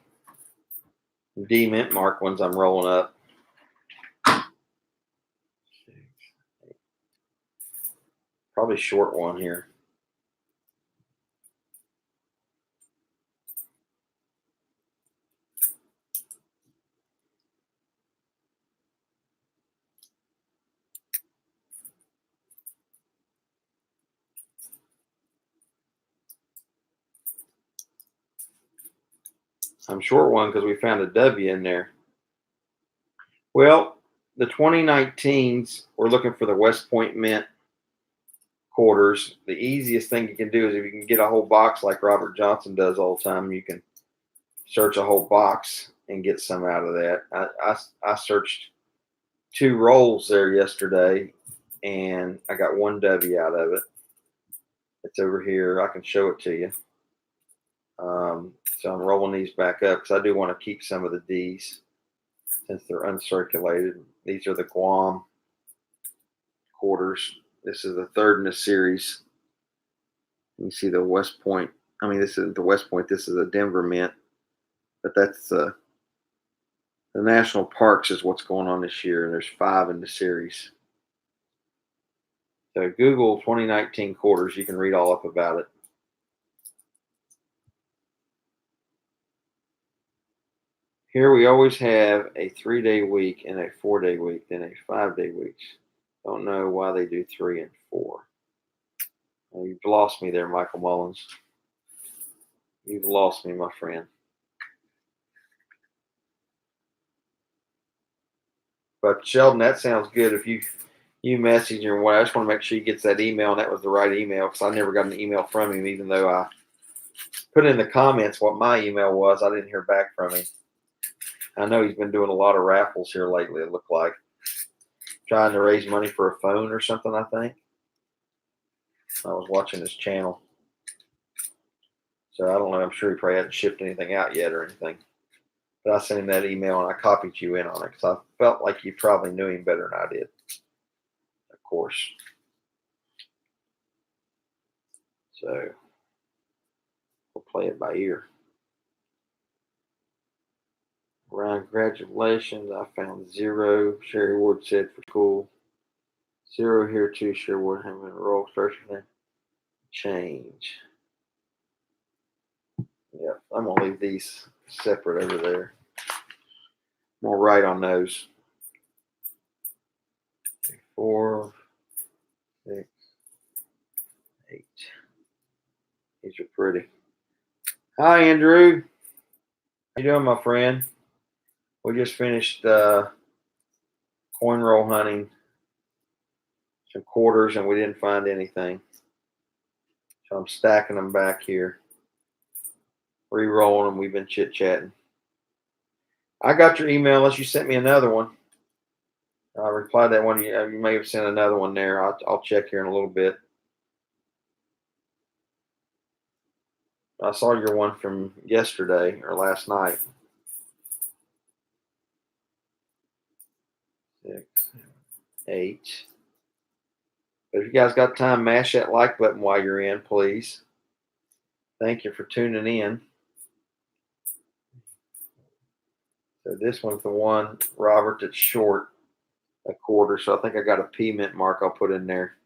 D mint mark ones I'm rolling up. Probably short one here. I'm short one because we found a W in there. Well, the 2019s, we're looking for the West Point Mint quarters. The easiest thing you can do is if you can get a whole box like Robert Johnson does all the time, you can search a whole box and get some out of that. I searched 2 rolls there yesterday, and I got 1 W out of it. It's over here. I can show it to you. So I'm rolling these back up because I do want to keep some of the D's since they're uncirculated. These are the Guam quarters. This is the 3rd in the series. You see the West Point. I mean, this isn't the West Point. This is a Denver Mint. But that's the national parks is what's going on this year. And there's 5 in the series. So Google 2019 quarters. You can read all up about it. Here we always have a 3-day week and a 4-day week, then a 5-day week. Don't know why they do 3 and 4. Well, you've lost me there, Michael Mullins. You've lost me, my friend. But Sheldon, that sounds good. If you message him, I just want to make sure he gets that email, and that was the right email because I never got an email from him, even though I put in the comments what my email was. I didn't hear back from him. I know he's been doing a lot of raffles here lately, it looked like. Trying to raise money for a phone or something, I think. I was watching his channel. So I don't know. I'm sure he probably hasn't shipped anything out yet or anything. But I sent him that email and I copied you in on it because I felt like you probably knew him better than I did. Of course. So we'll play it by ear. Ryan, congratulations. I found 0. Sherry Ward said for cool. 0 here too. Sherry Ward having a roll first name. Change. Yep, I'm gonna leave these separate over there. I'm gonna write on those. 4, 6, 8. These are pretty. Hi, Andrew. How you doing, my friend? We just finished coin roll hunting some quarters, and we didn't find anything. So I'm stacking them back here. Re-rolling them. We've been chit-chatting. I got your email unless you sent me another one. I replied that one. You may have sent another one there. I'll check here in a little bit. I saw your one from yesterday or last night. 6, 8. But if you guys got time, mash that like button while you're in, please. Thank you for tuning in. So this one's the one, Robert, that's short a quarter. So I think I got a P mint mark I'll put in there.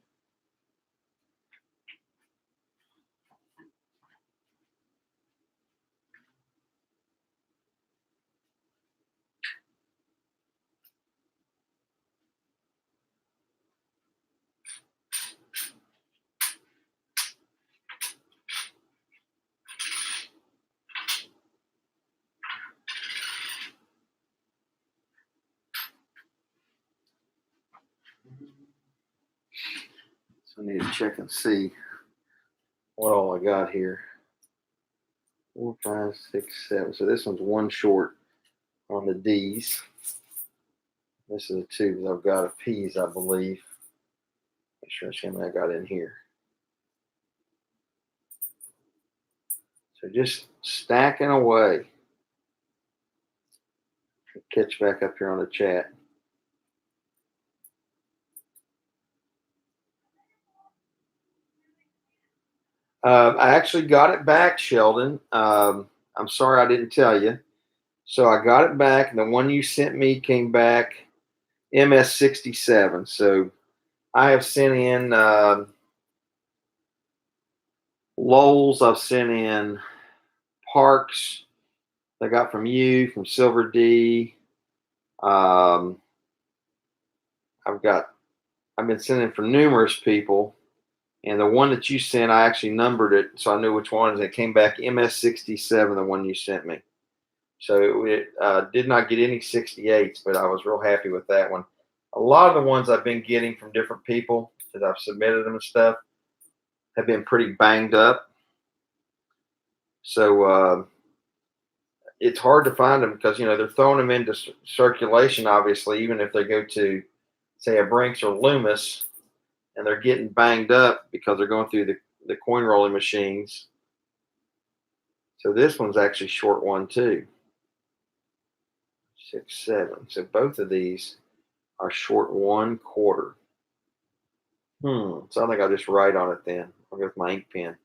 So I need to check and see what all I got here. 4, 5, 6, 7. So this one's 1 short on the D's. This is a 2 I've got a P's, I believe. Make sure it's how many I got in here. So just stacking away. Catch back up here on the chat. I actually got it back, Sheldon. I'm sorry I didn't tell you. So I got it back, and the one you sent me came back MS67. So I have sent in Lowell's. I've sent in Parks. I got from you, from Silver D. I've been sending for numerous people. And the one that you sent, I actually numbered it so I knew which one. It came back MS67, the one you sent me. So it did not get any 68s, but I was real happy with that one. A lot of the ones I've been getting from different people that I've submitted them and stuff have been pretty banged up. So it's hard to find them because, they're throwing them into circulation, obviously, even if they go to, say, a Brinks or Loomis, and they're getting banged up because they're going through the coin rolling machines. So this one's actually short one too. 6, 7. So both of these are short 1/4. So I think I'll just write on it then. I'll go with my ink pen.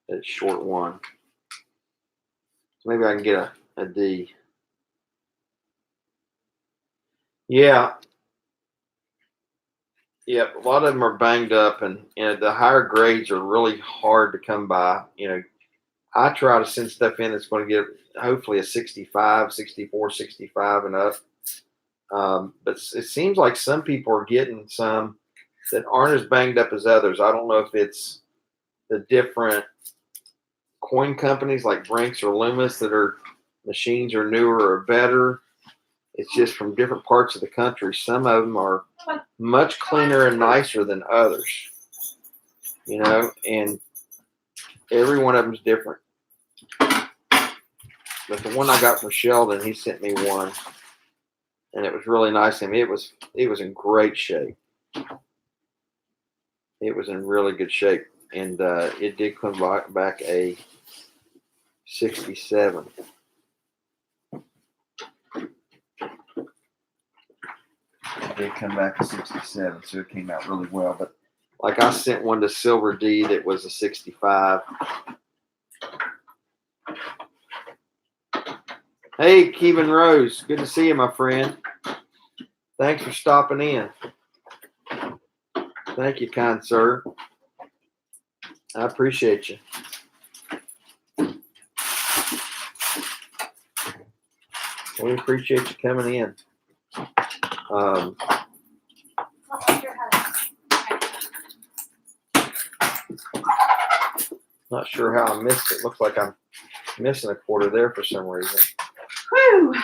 It's short 1. So maybe I can get a D. Yeah. Yep. A lot of them are banged up, and the higher grades are really hard to come by. I try to send stuff in that's going to get hopefully a 65, 64, 65 and up. But it seems like some people are getting some that aren't as banged up as others. I don't know if it's the different coin companies like Brinks or Loomis that are machines are newer or better. It's just from different parts of the country. Some of them are much cleaner and nicer than others, and every one of them is different. But the one I got from Sheldon, he sent me one, and it was really nice. I mean, it was in great shape. It was in really good shape, and it did come back a 67. It did come back a 67, so it came out really well. But like I sent one to Silver D that was a 65. Hey, Kevin Rose, good to see you, my friend. Thanks for stopping in. Thank you, kind sir. I appreciate you. We appreciate you coming in. Not sure how I missed it. Looks like I'm missing a quarter there for some reason. Whew.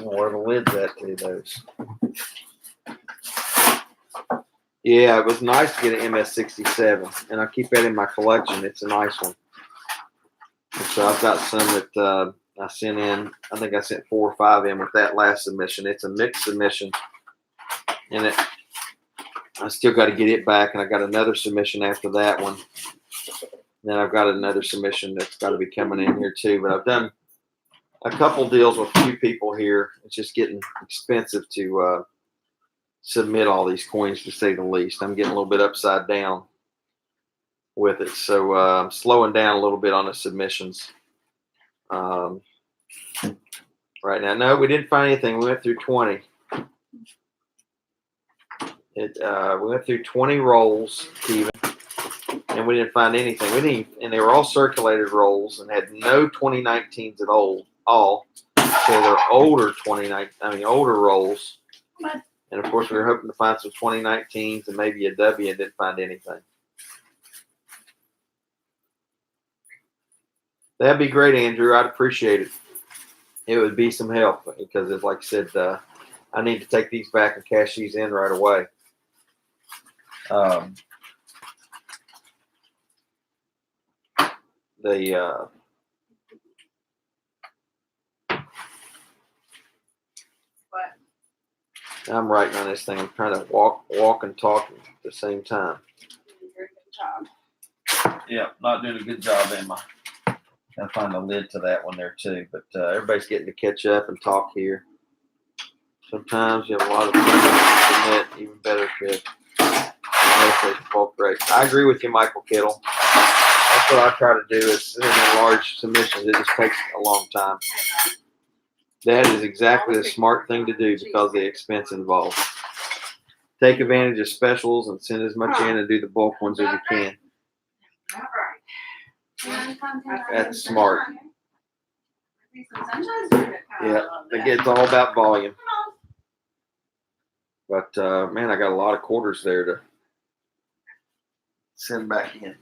Where the lid's at to those. Yeah, it was nice to get an MS-67, and I keep that in my collection. It's a nice one. And so I've got some that I sent in. I think I sent 4 or 5 in with that last submission. It's a mixed submission, and I still got to get it back, and I got another submission after that one. Then I've got another submission that's got to be coming in here too. But I've done a couple deals with a few people here. It's just getting expensive to submit all these coins, to say the least. I'm getting a little bit upside down with it, so I'm slowing down a little bit on the submissions right now. No, we didn't find anything. We went through 20. We went through 20 rolls, Steven, and we didn't find anything. And they were all circulated rolls and had no 2019s at all. So they're older older rolls. And of course, we were hoping to find some 2019s and maybe a W, and didn't find anything. That'd be great, Andrew. I'd appreciate it. It would be some help because, as like I said, I need to take these back and cash these in right away. I'm writing on this thing. I'm trying to walk and talk at the same time. Yeah, not doing a good job, am I? Gotta find a lid to that one there too. But everybody's getting to catch up and talk here. Sometimes you have a lot of things to submit, even better if bulk rate. I agree with you, Michael Kittle. That's what I try to do is send in large submissions. It just takes a long time. That is exactly the smart thing to do because of the expense involved. Take advantage of specials and send as much in and do the bulk ones as you can. That's smart. Yeah, it's all about volume. But man, I got a lot of quarters there Send back in.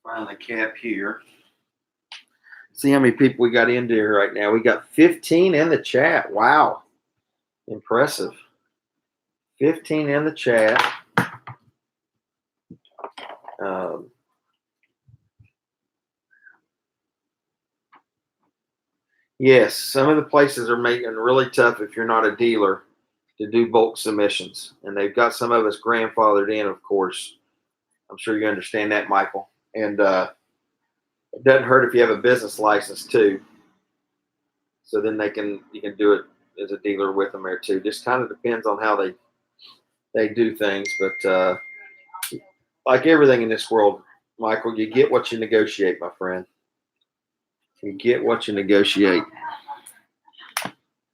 Find the cap here. See how many people we got into here right now. We got 15 in the chat. Wow. Impressive. 15 in the chat. Yes, some of the places are making it really tough if you're not a dealer to do bulk submissions. And they've got some of us grandfathered in, of course. I'm sure you understand that, Michael. And it doesn't hurt if you have a business license too. So then you can do it as a dealer with them there too. Just kind of depends on how they do things. But like everything in this world, Michael, you get what you negotiate, my friend. You get what you negotiate.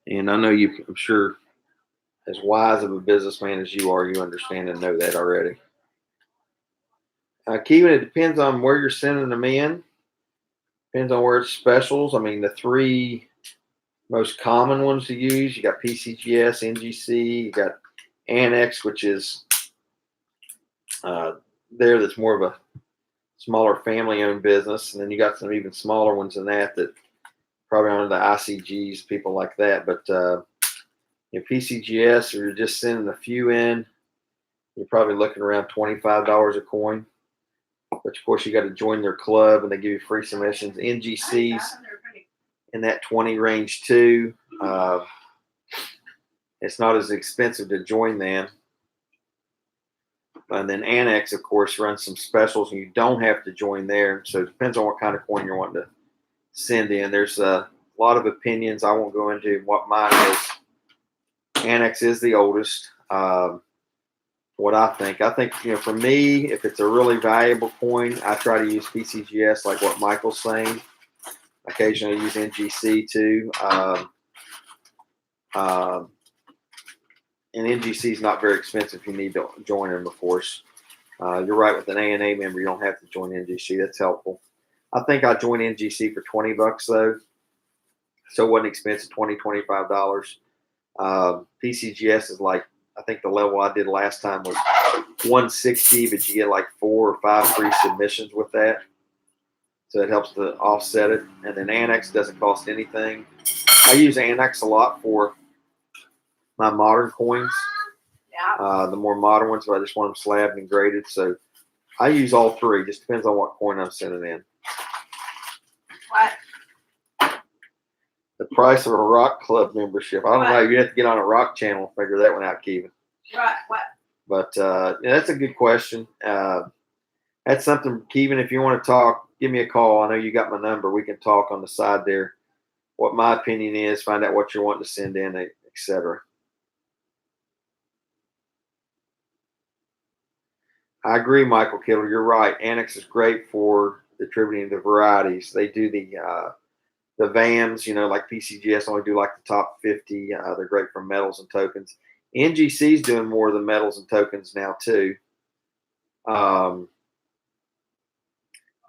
And I know you, I'm sure, as wise of a businessman as you are, you understand and know that already. Kevin, it depends on where you're sending them in. Depends on where it's specials. I mean, the three most common ones to use, you got PCGS, NGC, you got Annex, which is that's more of a smaller family-owned business. And then you got some even smaller ones than that probably under the ICGs, people like that. But PCGS, if you're just sending a few in, you're probably looking around $25 a coin. But of course, you got to join their club, and they give you free submissions. NGCs in that 20 range too. It's not as expensive to join them. And then Annex, of course, runs some specials, and you don't have to join there. So it depends on what kind of coin you're wanting to send in. There's a lot of opinions. I won't go into what mine is. Annex is the oldest. What I think, for me, if it's a really valuable coin, I try to use PCGS, like what Michael's saying. Occasionally use NGC too. And NGC is not very expensive if you need to join them, of course. You're right, with an ANA member, you don't have to join NGC. That's helpful. I think I joined NGC for $20 though. So it wasn't expensive, $20, $25. PCGS is like, I think the level I did last time was $160, but you get like 4 or 5 free submissions with that. So it helps to offset it. And then Annex doesn't cost anything. I use Annex a lot for my modern coins. Yeah. The more modern ones, but I just want them slabbed and graded. So I use all three. Just depends on what coin I'm sending in. What? The price of a rock club membership. I don't know. You have to get on a rock channel and figure that one out, Kevin. Right. What? But that's a good question. That's something, Kevin, if you want to talk, give me a call. I know you got my number. We can talk on the side there. What my opinion is, find out what you're wanting to send in, etc. I agree, Michael Kittle. You're right. Annex is great for distributing the varieties. They do the VAMs, like PCGS only do like the top 50. They're great for metals and tokens. NGC is doing more of the metals and tokens now too.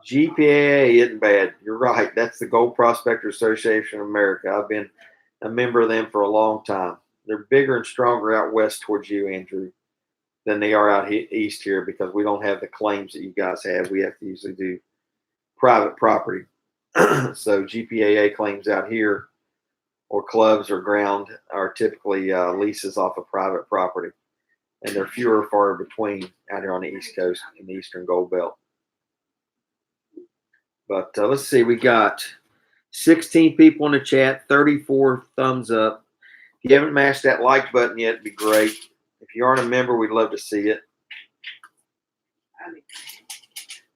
GPAA isn't bad. You're right. That's the Gold Prospector Association of America. I've been a member of them for a long time. They're bigger and stronger out west towards you, Andrew, than they are out east here because we don't have the claims that you guys have. We have to usually do private property. So GPAA claims out here, or clubs or ground, are typically leases off of private property. And they're fewer and far between out here on the East Coast in the Eastern Gold Belt. But let's see, we got 16 people in the chat, 34 thumbs up. If you haven't mashed that like button yet, it'd be great. If you aren't a member, we'd love to see it.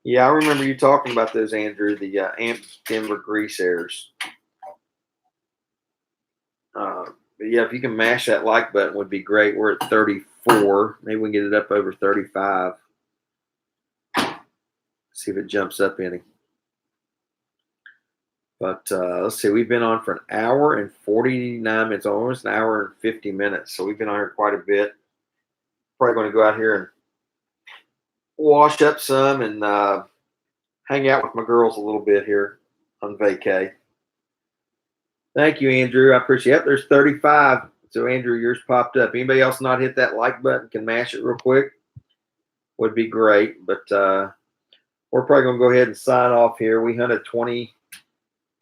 Yeah, I remember you talking about those, Andrew, the Amp Denver grease airs. But yeah, if you can mash that like button, would be great. We're at 34. Maybe we can get it up over 35. See if it jumps up any. But let's see, we've been on for an hour and 49 minutes, almost an hour and 50 minutes. So we've been on here quite a bit. Probably going to go out here and wash up some and hang out with my girls a little bit here on vacay. Thank you, Andrew. I appreciate it. There's 35. So Andrew, yours popped up. Anybody else not hit that like button can mash it real quick. Would be great. But we're probably gonna go ahead and sign off here. We hunted 20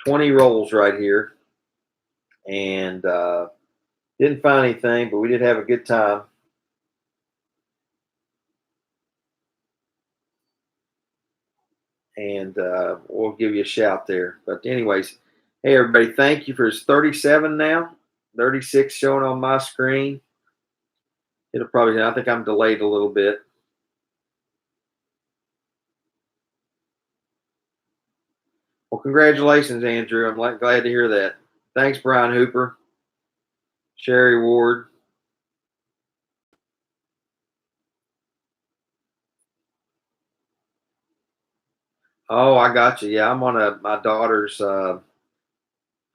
rolls right here, and didn't find anything, but we did have a good time. And we'll give you a shout there. But anyways, hey everybody, thank you for his 37 now, 36 showing on my screen. It'll probably, I think I'm delayed a little bit. Well, congratulations, Andrew. I'm glad to hear that. Thanks, Brian Hooper, Sherry Ward. Oh, I got you. Yeah, I'm on my daughter's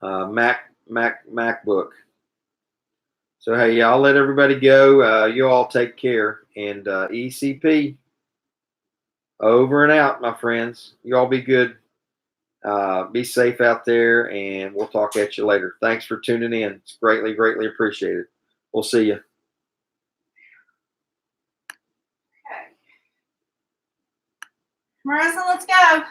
MacBook. So hey, yeah, I'll let everybody go. You all take care, and ECP over and out, my friends. You all be good. Be safe out there, and we'll talk at you later. Thanks for tuning in. It's greatly, greatly appreciated. We'll see you. Okay. Marissa, let's go.